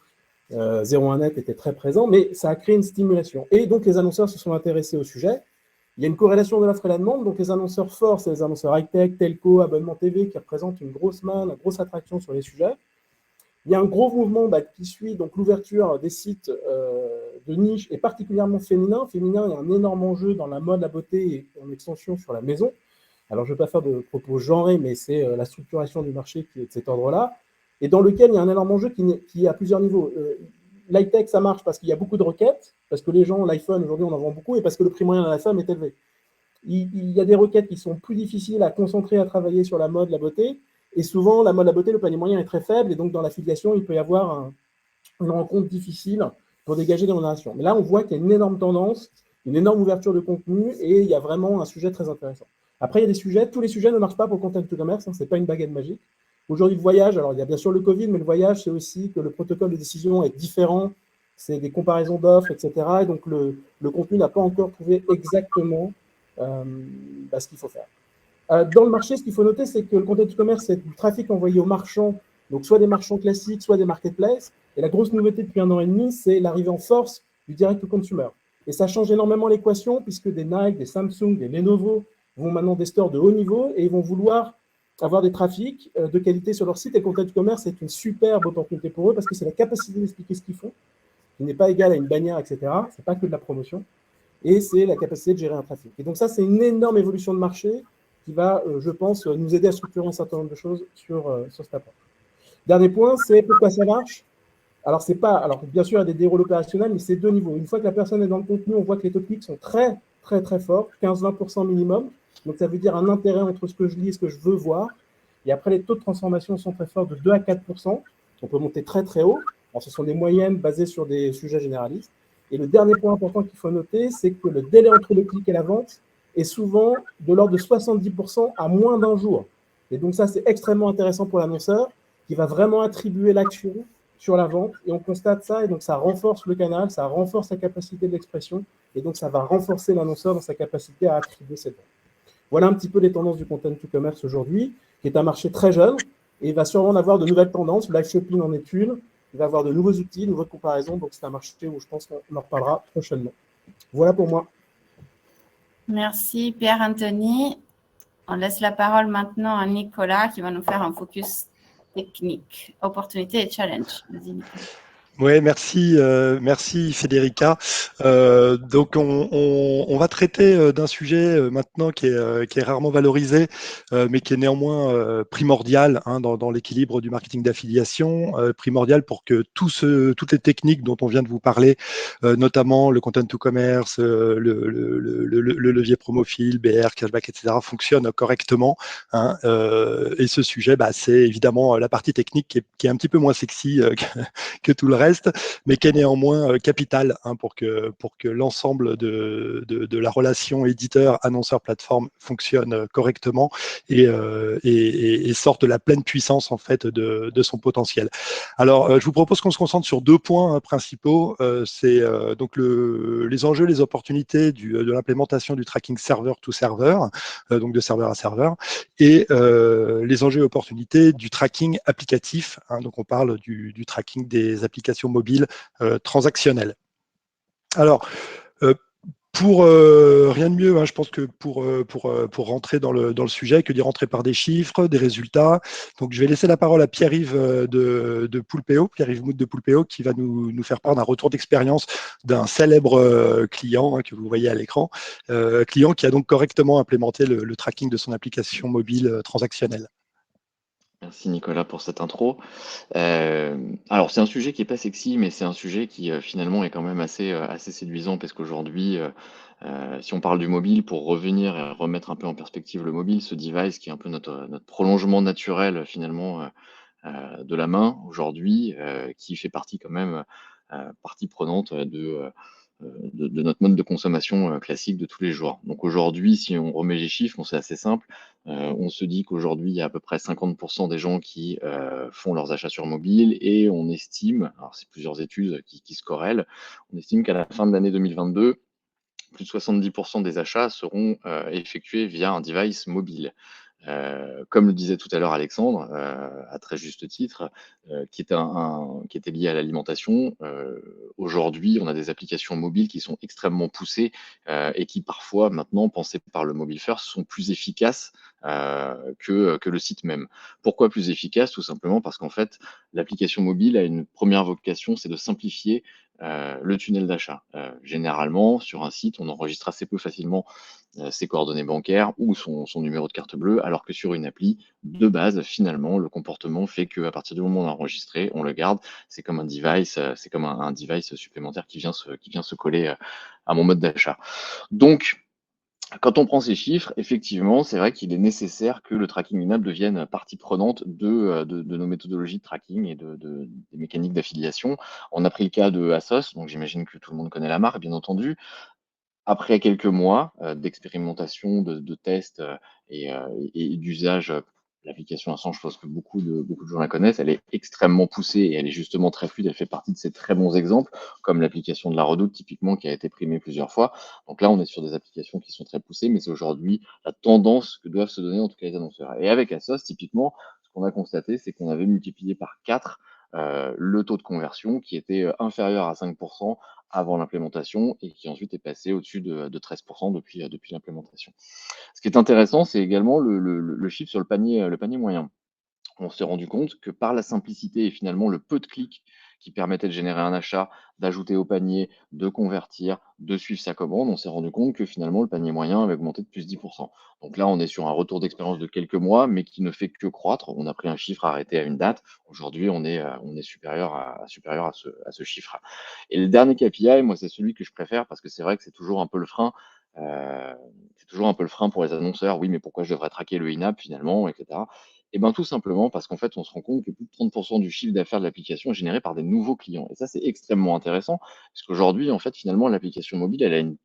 01net était très présent, mais ça a créé une stimulation. Et donc, les annonceurs se sont intéressés au sujet. Il y a une corrélation de l'offre et la demande, donc les annonceurs forts, c'est les annonceurs high-tech, telco, abonnement TV, qui représentent une grosse manne, une grosse attraction sur les sujets. Il y a un gros mouvement qui suit donc l'ouverture des sites de niche, et particulièrement féminin. Féminin, il y a un énorme enjeu dans la mode, la beauté et en extension sur la maison. Alors, je ne vais pas faire de propos genrés, mais c'est la structuration du marché qui est de cet ordre-là, et dans lequel il y a un énorme enjeu qui est à plusieurs niveaux. L'high-tech, ça marche parce qu'il y a beaucoup de requêtes, parce que les gens, l'iPhone, aujourd'hui, on en vend beaucoup, et parce que le prix moyen d'un iPhone est élevé. Il y a des requêtes qui sont plus difficiles à concentrer, à travailler sur la mode, la beauté, et souvent, la mode, la beauté, le panier moyen est très faible, et donc dans l'affiliation, il peut y avoir une rencontre difficile pour dégager des rémunérations. Mais là, on voit qu'il y a une énorme tendance, une énorme ouverture de contenu, et il y a vraiment un sujet très intéressant. Après, il y a des sujets, tous les sujets ne marchent pas pour le content de commerce, ce n'est pas une baguette magique. Aujourd'hui, le voyage, alors il y a bien sûr le Covid, mais le voyage, c'est aussi que le protocole de décision est différent, c'est des comparaisons d'offres, etc. Et donc, le contenu n'a pas encore trouvé exactement ce qu'il faut faire. Dans le marché, ce qu'il faut noter, c'est que le content de commerce, c'est du trafic envoyé aux marchands, donc soit des marchands classiques, soit des marketplaces. Et la grosse nouveauté depuis 1 an et demi, c'est l'arrivée en force du direct consumer. Et ça change énormément l'équation, puisque des Nike, des Samsung, des Lenovo vont maintenant des stores de haut niveau et ils vont vouloir avoir des trafics de qualité sur leur site. Et le content de commerce est une superbe opportunité pour eux parce que c'est la capacité d'expliquer ce qu'ils font, qui n'est pas égale à une bannière, etc. Ce n'est pas que de la promotion. Et c'est la capacité de gérer un trafic. Et donc ça, c'est une énorme évolution de marché qui va, je pense, nous aider à structurer un certain nombre de choses sur cette approche. Dernier point, c'est pourquoi ça marche. Alors, bien sûr, il y a des déroules opérationnels, mais c'est deux niveaux. Une fois que la personne est dans le contenu, on voit que les topics sont très, très, très forts, 15-20% minimum. Donc, ça veut dire un intérêt entre ce que je lis et ce que je veux voir. Et après, les taux de transformation sont très forts, de 2 à 4%. On peut monter très, très haut. Alors, ce sont des moyennes basées sur des sujets généralistes. Et le dernier point important qu'il faut noter, c'est que le délai entre le clic et la vente est souvent de l'ordre de 70% à moins d'1 jour. Et donc, ça, c'est extrêmement intéressant pour l'annonceur qui va vraiment attribuer l'action sur la vente. Et on constate ça, et donc ça renforce le canal, ça renforce sa capacité d'expression, et donc ça va renforcer l'annonceur dans sa capacité à attribuer cette vente. Voilà un petit peu les tendances du content to commerce aujourd'hui, qui est un marché très jeune, et il va sûrement avoir de nouvelles tendances. Live shopping en est une, il va avoir de nouveaux outils, de nouvelles comparaisons, donc c'est un marché où je pense qu'on en reparlera prochainement. Voilà pour moi. Merci Pierre-Anthony. On laisse la parole maintenant à Nicolas qui va nous faire un focus technique, opportunité et challenge. Vas-y, Nicolas. Ouais, merci Federica. Donc on va traiter d'un sujet maintenant qui est rarement valorisé, mais qui est néanmoins primordial hein, dans l'équilibre du marketing d'affiliation, primordial pour que toutes les techniques dont on vient de vous parler, notamment le content to commerce, le levier promophile, BR, cashback, etc., fonctionnent correctement. Hein, et ce sujet, c'est évidemment la partie technique qui est un petit peu moins sexy que tout le reste, mais qui est néanmoins capital hein, pour que l'ensemble de la relation éditeur-annonceur-plateforme fonctionne correctement et sorte de la pleine puissance en fait de son potentiel. Alors, je vous propose qu'on se concentre sur deux points principaux. C'est donc les enjeux, les opportunités de l'implémentation du tracking serveur to serveur, donc de serveur à serveur, et les enjeux et opportunités du tracking applicatif. Hein, donc, on parle du tracking des applications mobiles transactionnelles. Alors, pour rien de mieux, hein, je pense que pour rentrer dans le sujet, que d'y rentrer par des chiffres, des résultats. Donc, je vais laisser la parole à Pierre-Yves de Poulpeo, Pierre-Yves Mout de Poulpeo, qui va nous faire part d'un retour d'expérience d'un célèbre client hein, que vous voyez à l'écran, client qui a donc correctement implémenté le tracking de son application mobile transactionnelle. Merci Nicolas pour cette intro. Alors c'est un sujet qui est pas sexy, mais c'est un sujet qui finalement est quand même assez séduisant parce qu'aujourd'hui, si on parle du mobile, pour revenir et remettre un peu en perspective le mobile, ce device qui est un peu notre prolongement naturel finalement de la main aujourd'hui, qui fait partie quand même partie prenante de notre mode de consommation classique de tous les jours. Donc aujourd'hui, si on remet les chiffres, bon, c'est assez simple. On se dit qu'aujourd'hui, il y a à peu près 50% des gens qui font leurs achats sur mobile et on estime, alors c'est plusieurs études qui se corrèlent, on estime qu'à la fin de l'année 2022, plus de 70% des achats seront effectués via un device mobile. Comme le disait tout à l'heure Alexandre, à très juste titre, qui était lié à l'alimentation. Aujourd'hui, on a des applications mobiles qui sont extrêmement poussées et qui parfois, maintenant, pensées par le mobile first, sont plus efficaces que le site même. Pourquoi plus efficaces? Tout simplement parce qu'en fait, l'application mobile a une première vocation, c'est de simplifier le tunnel d'achat. Généralement, sur un site, on enregistre assez peu facilement ses coordonnées bancaires ou son numéro de carte bleue, alors que sur une appli, de base, finalement, le comportement fait qu'à partir du moment où on l'a enregistré, on le garde. C'est comme un device, c'est comme un device supplémentaire qui vient se coller à mon mode d'achat. Donc, quand on prend ces chiffres, effectivement, c'est vrai qu'il est nécessaire que le tracking in-app devienne partie prenante de nos méthodologies de tracking et des mécaniques d'affiliation. On a pris le cas de Asos, donc j'imagine que tout le monde connaît la marque, bien entendu. Après quelques mois d'expérimentation, de tests et d'usage, l'application Assange, je pense que beaucoup de gens la connaissent. Elle est extrêmement poussée et elle est justement très fluide. Elle fait partie de ces très bons exemples, comme l'application de la Redoute, typiquement, qui a été primée plusieurs fois. Donc là, on est sur des applications qui sont très poussées, mais c'est aujourd'hui la tendance que doivent se donner, en tout cas, les annonceurs. Et avec Asos, typiquement, ce qu'on a constaté, c'est qu'on avait multiplié par 4 le taux de conversion qui était inférieur à 5% avant l'implémentation et qui ensuite est passé au-dessus de 13% depuis l'implémentation. Ce qui est intéressant, c'est également le chiffre sur le panier moyen. On s'est rendu compte que par la simplicité et finalement le peu de clics qui permettait de générer un achat, d'ajouter au panier, de convertir, de suivre sa commande, on s'est rendu compte que finalement le panier moyen avait augmenté de plus 10%. Donc là, on est sur un retour d'expérience de quelques mois, mais qui ne fait que croître. On a pris un chiffre arrêté à une date. Aujourd'hui, on est supérieur à ce chiffre. Et le dernier KPI, moi, c'est celui que je préfère parce que c'est vrai que c'est toujours un peu le frein. C'est toujours un peu le frein pour les annonceurs. Oui, mais pourquoi je devrais traquer le in-app finalement, etc. Et bien tout simplement parce qu'en fait, on se rend compte que plus de 30% du chiffre d'affaires de l'application est généré par des nouveaux clients. Et ça, c'est extrêmement intéressant, parce qu'aujourd'hui, en fait, finalement, l'application mobile, elle a une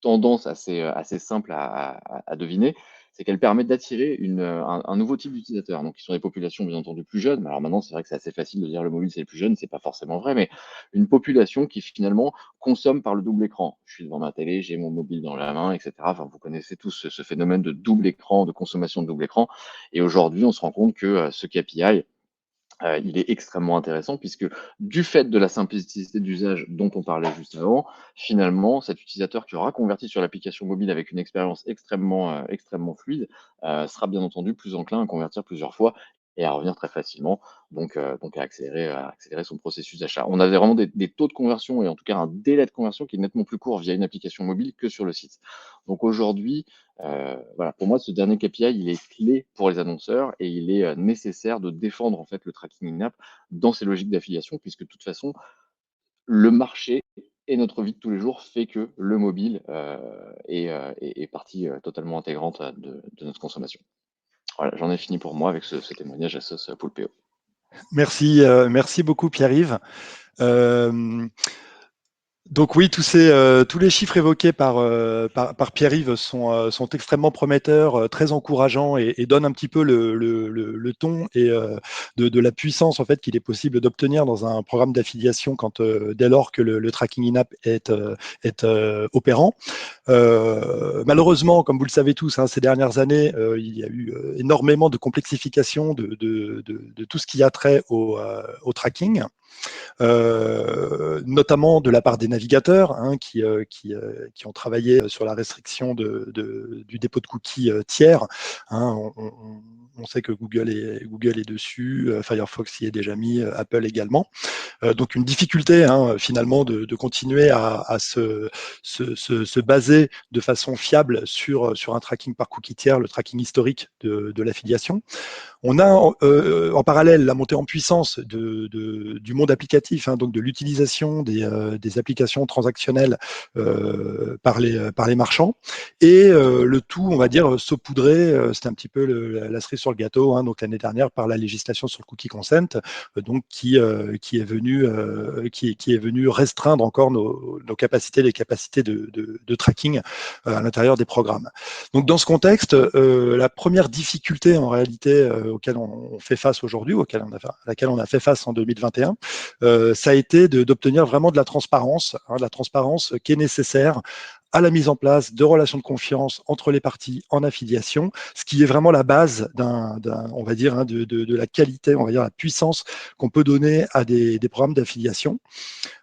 tendance assez simple à deviner, c'est qu'elle permet d'attirer un nouveau type d'utilisateur. Donc, qui sont des populations, bien entendu, plus jeunes. Alors maintenant, c'est vrai que c'est assez facile de dire le mobile, c'est les plus jeunes, c'est pas forcément vrai, mais une population qui finalement consomme par le double écran. Je suis devant ma télé, j'ai mon mobile dans la main, etc. Enfin, vous connaissez tous ce phénomène de double écran, de consommation de double écran. Et aujourd'hui, on se rend compte que ce KPI, il est extrêmement intéressant puisque du fait de la simplicité d'usage dont on parlait juste avant, finalement, cet utilisateur qui aura converti sur l'application mobile avec une expérience extrêmement fluide sera bien entendu plus enclin à convertir plusieurs fois et à revenir très facilement, donc à accélérer son processus d'achat. On avait vraiment des taux de conversion et en tout cas un délai de conversion qui est nettement plus court via une application mobile que sur le site. Donc aujourd'hui, voilà, pour moi, ce dernier KPI, il est clé pour les annonceurs et il est nécessaire de défendre en fait le tracking in-app dans ces logiques d'affiliation, puisque de toute façon, le marché et notre vie de tous les jours fait que le mobile est partie totalement intégrante de notre consommation. Voilà, j'en ai fini pour moi avec ce témoignage à sauce Poulpeo. Merci beaucoup Pierre-Yves. Donc oui, tous les chiffres évoqués par Pierre-Yves sont extrêmement prometteurs, très encourageants et donnent un petit peu le ton et de la puissance en fait qu'il est possible d'obtenir dans un programme d'affiliation dès lors que le tracking in-app est opérant. Malheureusement, comme vous le savez tous, ces dernières années, il y a eu énormément de complexification de tout ce qui a trait au tracking. Notamment de la part des navigateurs qui ont travaillé sur la restriction du dépôt de cookies tiers. On sait que Google est dessus, Firefox y est déjà mis, Apple également. Donc une difficulté finalement de continuer à se baser de façon fiable sur un tracking par cookie tiers, le tracking historique de l'affiliation. On a en parallèle la montée en puissance du monde applicatif, donc de l'utilisation des applications transactionnelles par les marchands, et le tout, on va dire, saupoudré, c'était un petit peu la cerise sur le gâteau, donc l'année dernière par la législation sur le cookie consent, donc qui est venu restreindre encore nos capacités, les capacités de tracking à l'intérieur des programmes. Donc dans ce contexte, la première difficulté en réalité auquel on fait face aujourd'hui, à laquelle on a fait face en 2021, ça a été d'obtenir vraiment de la transparence qui est nécessaire à la mise en place de relations de confiance entre les parties en affiliation, ce qui est vraiment la base on va dire, de la qualité, on va dire la puissance qu'on peut donner à des programmes d'affiliation.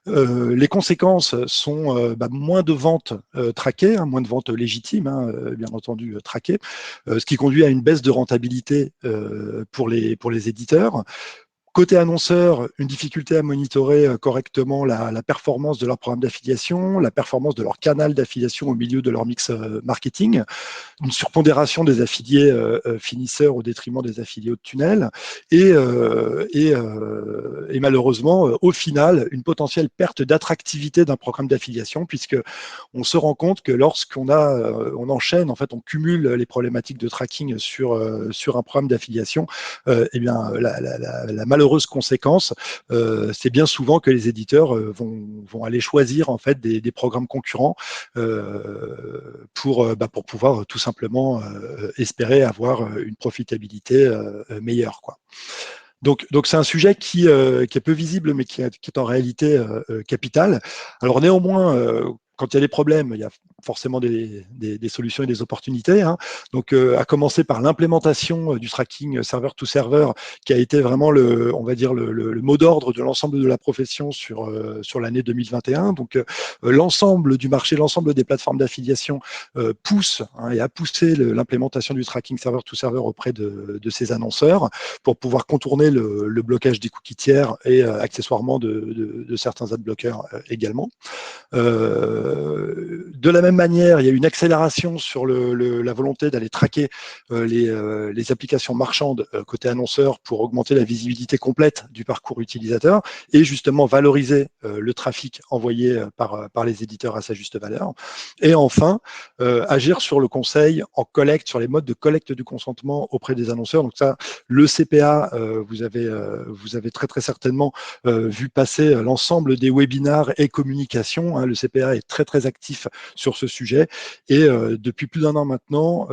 Les conséquences sont moins de ventes traquées, moins de ventes légitimes, bien entendu traquées, ce qui conduit à une baisse de rentabilité pour les éditeurs. Côté annonceur, une difficulté à monitorer correctement la performance de leur programme d'affiliation, la performance de leur canal d'affiliation au milieu de leur mix marketing, une surpondération des affiliés finisseurs au détriment des affiliés haut de tunnel, et malheureusement, au final, une potentielle perte d'attractivité d'un programme d'affiliation, puisque on se rend compte que lorsqu'on on enchaîne, en fait, on cumule les problématiques de tracking sur un programme d'affiliation, eh bien, la malheureuse conséquence, c'est bien souvent que les éditeurs vont aller choisir en fait des programmes concurrents pour pouvoir tout simplement espérer avoir une profitabilité meilleure, quoi. Donc c'est un sujet qui est peu visible, mais qui est en réalité capital. Alors néanmoins, quand il y a des problèmes, il y a forcément des solutions et des opportunités. Donc, à commencer par l'implémentation du tracking serveur-to-serveur, qui a été vraiment on va dire le mot d'ordre de l'ensemble de la profession sur l'année 2021. Donc, l'ensemble du marché, l'ensemble des plateformes d'affiliation pousse et a poussé l'implémentation du tracking serveur-to-serveur auprès de ces annonceurs pour pouvoir contourner le blocage des cookies tiers et accessoirement de certains adblockers également. De la même manière, il y a une accélération sur la volonté d'aller traquer les applications marchandes côté annonceur pour augmenter la visibilité complète du parcours utilisateur et justement valoriser le trafic envoyé par les éditeurs à sa juste valeur. Et enfin, agir sur le conseil en collecte, sur les modes de collecte du consentement auprès des annonceurs. Donc ça, le CPA, vous avez très très certainement vu passer l'ensemble des webinars et communications. Le CPA est très très actif sur ce sujet et depuis plus d'un an maintenant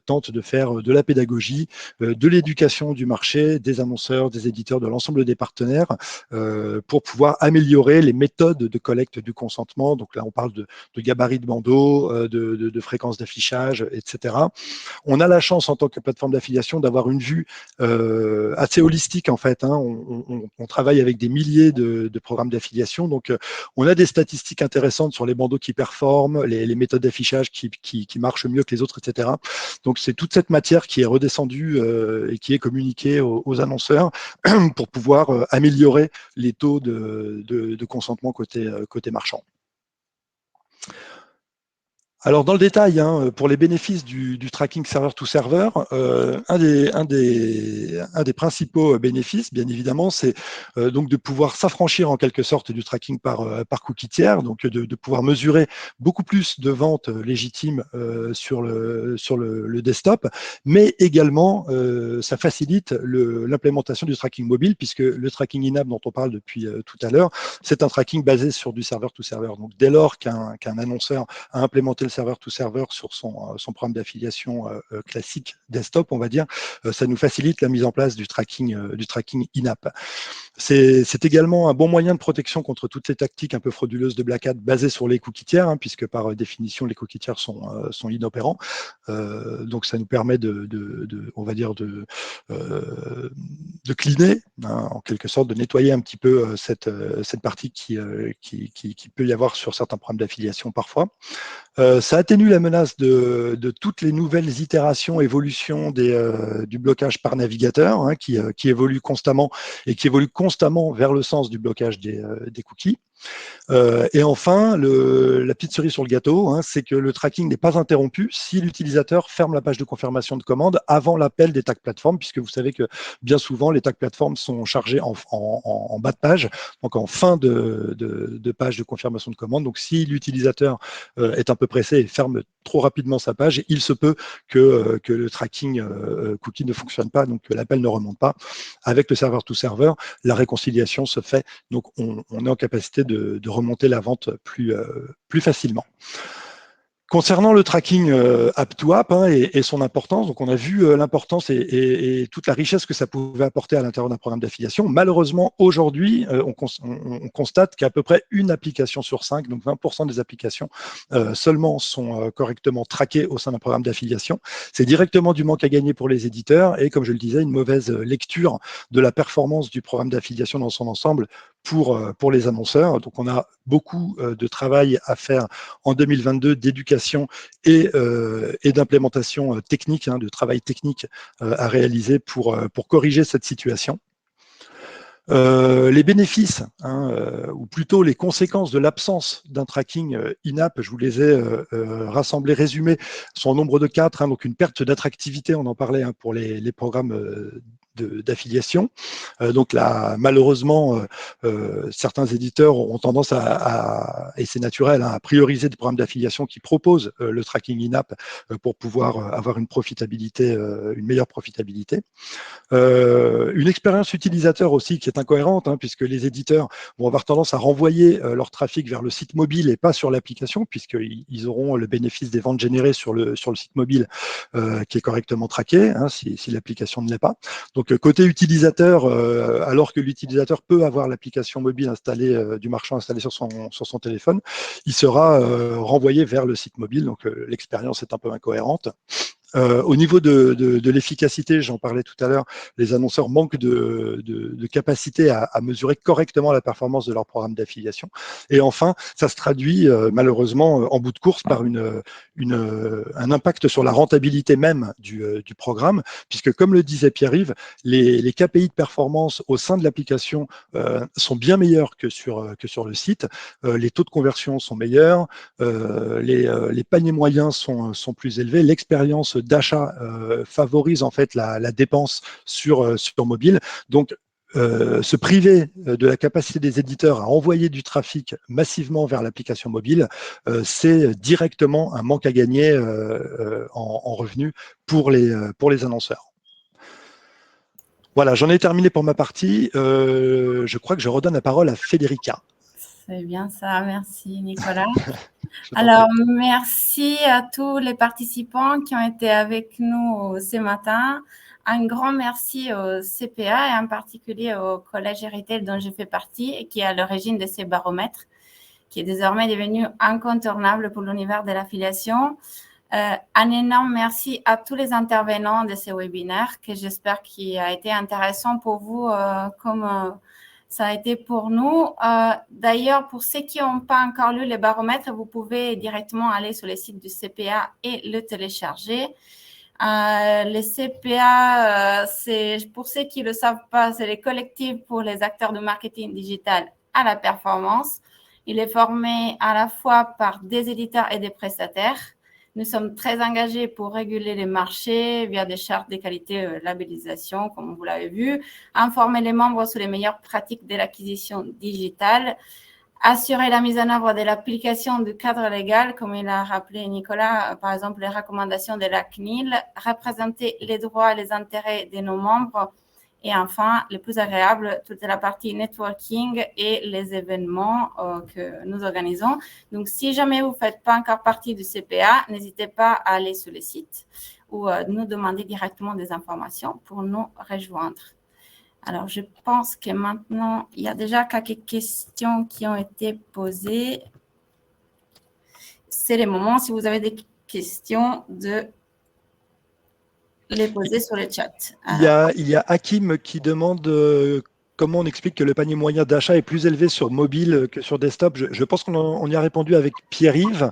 tente de faire de la pédagogie, de l'éducation du marché, des annonceurs, des éditeurs, de l'ensemble des partenaires pour pouvoir améliorer les méthodes de collecte du consentement. Donc là, on parle de gabarit de bandeaux, de fréquence d'affichage, etc. On a la chance en tant que plateforme d'affiliation d'avoir une vue assez holistique en fait. On travaille avec des milliers de programmes d'affiliation, donc on a des statistiques intéressantes sur les bandeaux qui performent, les méthodes d'affichage qui marchent mieux que les autres, etc. Donc, c'est toute cette matière qui est redescendue et qui est communiquée aux annonceurs pour pouvoir améliorer les taux de consentement côté marchand. Alors, dans le détail, hein, pour les bénéfices du tracking serveur-to-serveur, un des principaux bénéfices, bien évidemment, c'est donc de pouvoir s'affranchir en quelque sorte du tracking par cookie tiers, donc de pouvoir mesurer beaucoup plus de ventes légitimes sur le desktop, mais également, ça facilite l'implémentation du tracking mobile, puisque le tracking in-app dont on parle depuis tout à l'heure, c'est un tracking basé sur du serveur-to-serveur. Donc, dès lors qu'un annonceur a implémenté le serveur-to-serveur sur son programme d'affiliation classique desktop, on va dire, ça nous facilite la mise en place du tracking in-app. C'est également un bon moyen de protection contre toutes ces tactiques un peu frauduleuses de Black Hat basées sur les cookies tiers, hein, puisque par définition, les cookies tiers sont inopérants. Donc, ça nous permet on va dire, de cleaner, hein, en quelque sorte, de nettoyer un petit peu cette partie qui peut y avoir sur certains programmes d'affiliation parfois. Ça atténue la menace de toutes les nouvelles itérations, évolutions du blocage par navigateur, hein, qui évolue constamment et qui évolue constamment vers le sens du blocage des cookies. Et enfin, la petite cerise sur le gâteau, hein, c'est que le tracking n'est pas interrompu si l'utilisateur ferme la page de confirmation de commande avant l'appel des tags plateformes, puisque vous savez que bien souvent, les tags plateformes sont chargés en bas de page, donc en fin de page de confirmation de commande. Donc, si l'utilisateur est un peu pressé et ferme trop rapidement sa page, il se peut que le tracking cookie ne fonctionne pas, donc que l'appel ne remonte pas. Avec le serveur-to-serveur, la réconciliation se fait, donc on est en capacité de remonter la vente plus facilement. Concernant le tracking app-to-app, hein, et son importance, donc on a vu l'importance et toute la richesse que ça pouvait apporter à l'intérieur d'un programme d'affiliation. Malheureusement, aujourd'hui, on constate qu'à peu près une application sur 5, donc 20% des applications seulement sont correctement traquées au sein d'un programme d'affiliation. C'est directement du manque à gagner pour les éditeurs et, comme je le disais, une mauvaise lecture de la performance du programme d'affiliation dans son ensemble pour les annonceurs. Donc, on a beaucoup de travail à faire en 2022 d'éducation et d'implémentation technique, hein, de travail technique à réaliser pour corriger cette situation. Les bénéfices, hein, ou plutôt les conséquences de l'absence d'un tracking in-app, je vous les ai rassemblés, résumés, sont au nombre de 4, hein, donc une perte d'attractivité, on en parlait, hein, pour les programmes d'affiliation. Donc là, malheureusement, certains éditeurs ont tendance et c'est naturel, hein, à prioriser des programmes d'affiliation qui proposent le tracking in-app pour pouvoir avoir une meilleure profitabilité. Une expérience utilisateur aussi qui est incohérente, hein, puisque les éditeurs vont avoir tendance à renvoyer leur trafic vers le site mobile et pas sur l'application, puisqu'ils auront le bénéfice des ventes générées sur le site mobile qui est correctement traqué, hein, si l'application ne l'est pas. Donc, côté utilisateur, alors que l'utilisateur peut avoir l'application mobile installée, du marchand installé sur son téléphone, il sera renvoyé vers le site mobile. Donc, l'expérience est un peu incohérente. Au niveau de l'efficacité, j'en parlais tout à l'heure, les annonceurs manquent de capacité à mesurer correctement la performance de leur programme d'affiliation. Et enfin, ça se traduit malheureusement en bout de course par un impact sur la rentabilité même du programme, puisque comme le disait Pierre-Yves, les KPI de performance au sein de l'application sont bien meilleurs que sur le site. Les taux de conversion sont meilleurs, les paniers moyens sont plus élevés, l'expérience d'achat favorise en fait la dépense sur mobile. Donc, se priver de la capacité des éditeurs à envoyer du trafic massivement vers l'application mobile, c'est directement un manque à gagner en revenus pour les annonceurs. Voilà, j'en ai terminé pour ma partie. Je crois que je redonne la parole à Federica. C'est bien ça, merci Nicolas. Alors, merci à tous les participants qui ont été avec nous ce matin. Un grand merci au CPA et en particulier au Collège Héritel dont je fais partie et qui est à l'origine de ces baromètres, qui est désormais devenu incontournable pour l'univers de l'affiliation. Un énorme merci à tous les intervenants de ces webinaires que j'espère qu'il a été intéressant pour vous comme ça a été pour nous. D'ailleurs, pour ceux qui n'ont pas encore lu les baromètres, vous pouvez directement aller sur le site du CPA et le télécharger. Les CPA, pour ceux qui ne le savent pas, c'est les collectifs pour les acteurs de marketing digital à la performance. Il est formé à la fois par des éditeurs et des prestataires. Nous sommes très engagés pour réguler les marchés via des chartes de qualité labellisation, comme vous l'avez vu, informer les membres sur les meilleures pratiques de l'acquisition digitale, assurer la mise en œuvre de l'application du cadre légal, comme il a rappelé Nicolas, par exemple les recommandations de la CNIL, représenter les droits et les intérêts de nos membres, et enfin, le plus agréable, toute la partie networking et les événements que nous organisons. Donc, si jamais vous ne faites pas encore partie du CPA, n'hésitez pas à aller sur le site ou nous demander directement des informations pour nous rejoindre. Alors, je pense que maintenant, il y a déjà quelques questions qui ont été posées. C'est le moment, si vous avez des questions, de les poser sur le chat. Il y a Hakim qui demande comment on explique que le panier moyen d'achat est plus élevé sur mobile que sur desktop. Je pense qu'on y a répondu avec Pierre-Yves.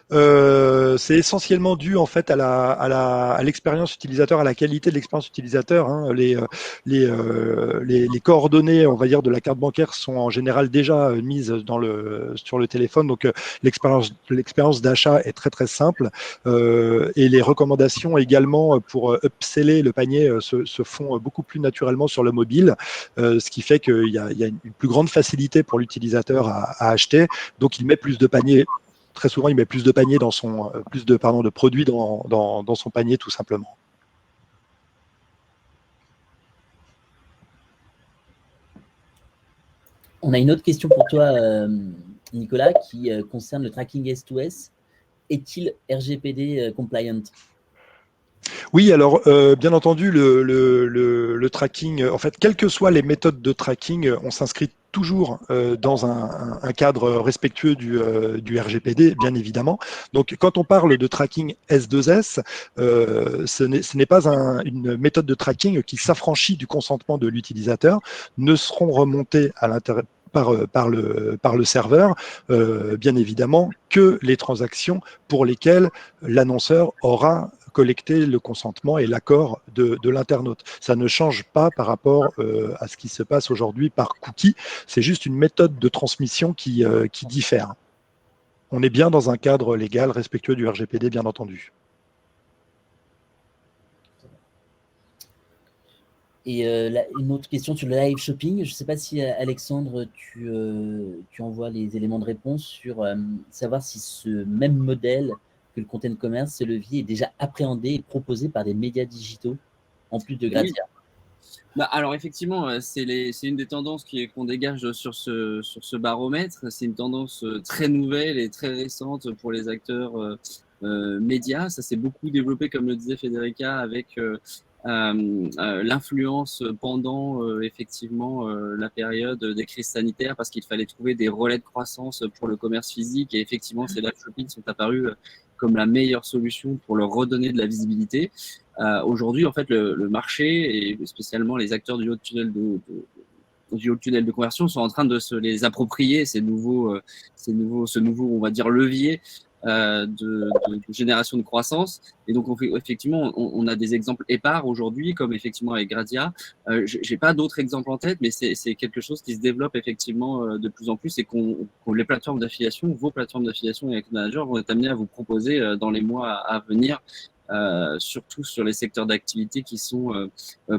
C'est essentiellement dû en fait à l'expérience utilisateur, à la qualité de l'expérience utilisateur. Hein. Les coordonnées, on va dire, de la carte bancaire sont en général déjà mises sur le téléphone, donc l'expérience d'achat est très très simple. Et les recommandations également pour upseller le panier se font beaucoup plus naturellement sur le mobile, ce qui fait qu'il y a une plus grande facilité pour l'utilisateur à acheter. Donc il met plus de paniers. Très souvent, il met plus de paniers dans son de produits dans son panier, tout simplement. On a une autre question pour toi, Nicolas, qui concerne le tracking S2S. Est-il RGPD compliant? Oui, alors bien entendu, le tracking, en fait, quelles que soient les méthodes de tracking, on s'inscrit toujours dans un cadre respectueux du RGPD, bien évidemment. Donc, quand on parle de tracking S2S, ce n'est pas une méthode de tracking qui s'affranchit du consentement de l'utilisateur, ne seront remontés à l'intérieur par le serveur, bien évidemment, que les transactions pour lesquelles l'annonceur aura collecté le consentement et l'accord de l'internaute. Ça ne change pas par rapport à ce qui se passe aujourd'hui par cookie. C'est juste une méthode de transmission qui diffère. On est bien dans un cadre légal respectueux du RGPD, bien entendu. Et une autre question sur le live shopping. Je ne sais pas si, Alexandre, tu envoies les éléments de réponse sur savoir si ce même modèle que le content commerce, ce levier est déjà appréhendé et proposé par des médias digitaux, en plus de Grazia. Oui. Alors effectivement, c'est une des tendances qu'on dégage sur ce baromètre. C'est une tendance très nouvelle et très récente pour les acteurs médias. Ça s'est beaucoup développé, comme le disait Federica, avec l'influence pendant effectivement la période des crises sanitaires, parce qu'il fallait trouver des relais de croissance pour le commerce physique, et effectivement ces live shopping sont apparus comme la meilleure solution pour leur redonner de la visibilité. Aujourd'hui, en fait, le marché et spécialement les acteurs du haut tunnel de conversion sont en train de se les approprier, ce nouveau, on va dire, levier de génération de croissance. Et donc, effectivement, on a des exemples épars aujourd'hui, comme effectivement avec Grazia. J'ai pas d'autres exemples en tête, mais c'est quelque chose qui se développe effectivement de plus en plus, et qu'on les plateformes d'affiliation, vos plateformes d'affiliation et avec Manager vont être amenées à vous proposer dans les mois à venir, surtout sur les secteurs d'activité qui sont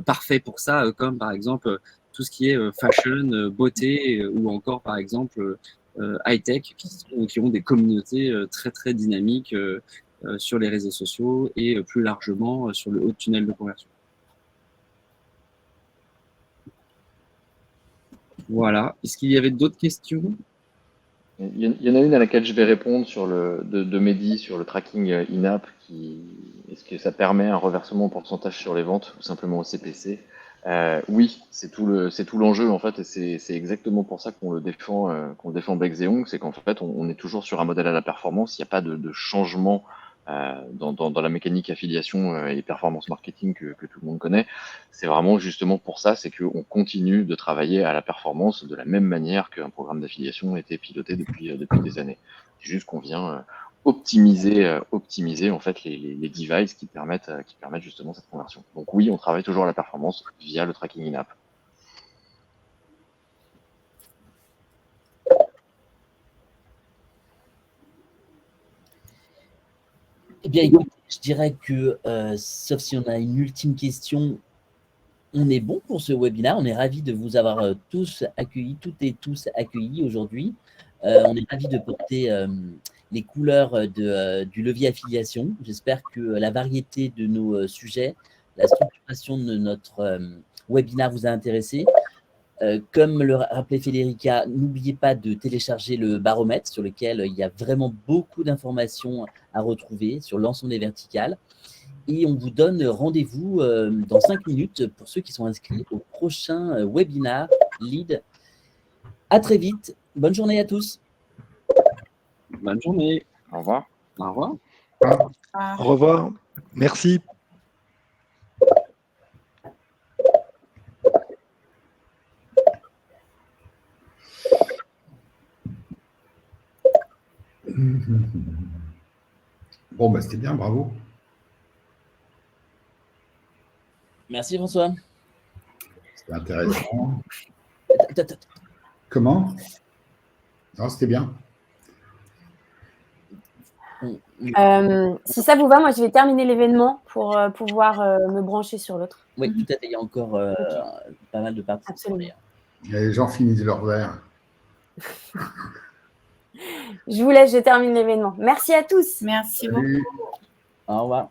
parfaits pour ça, comme par exemple tout ce qui est fashion, beauté, ou encore par exemple high-tech, qui ont des communautés très très dynamiques sur les réseaux sociaux et plus largement sur le haut tunnel de conversion. Voilà. Est-ce qu'il y avait d'autres questions? Il y en a une à laquelle je vais répondre de Mehdi sur le tracking in-app. Est-ce que ça permet un reversement en pourcentage sur les ventes ou simplement au CPC? Oui, c'est tout l'enjeu en fait, et c'est exactement pour ça qu'on le défend Bex et Ong, c'est qu'en fait on est toujours sur un modèle à la performance. Il n'y a pas de changement dans la mécanique affiliation et performance marketing que tout le monde connaît. C'est vraiment justement pour ça, c'est qu'on continue de travailler à la performance de la même manière qu'un programme d'affiliation a été piloté depuis des années. C'est juste qu'on vient optimiser en fait les devices qui permettent justement cette conversion. Donc oui, on travaille toujours à la performance via le tracking in-app. Eh bien, écoute, je dirais que, sauf si on a une ultime question, on est bon pour ce webinaire. On est ravis de vous avoir tous accueillis, toutes et tous accueillis aujourd'hui. On est ravis de porter les couleurs du levier affiliation. J'espère que la variété de nos sujets, la structuration de notre webinaire vous a intéressé. Comme le rappelait Federica, n'oubliez pas de télécharger le baromètre sur lequel il y a vraiment beaucoup d'informations à retrouver sur l'ensemble des verticales. Et on vous donne rendez-vous dans 5 minutes pour ceux qui sont inscrits au prochain webinaire Lead. À très vite. Bonne journée à tous. Bonne journée. Au revoir. Au revoir. Au revoir. Merci. Bon, bah, c'était bien, bravo. Merci François. C'était intéressant. Attends. Comment? Non, c'était bien. Si ça vous va, moi, je vais terminer l'événement pour pouvoir me brancher sur l'autre. Oui, tout à fait. Il y a encore pas mal de participants. Absolument. Les gens finissent leur verre. Je vous laisse, je termine l'événement. Merci à tous. Merci Salut. beaucoup. Au revoir.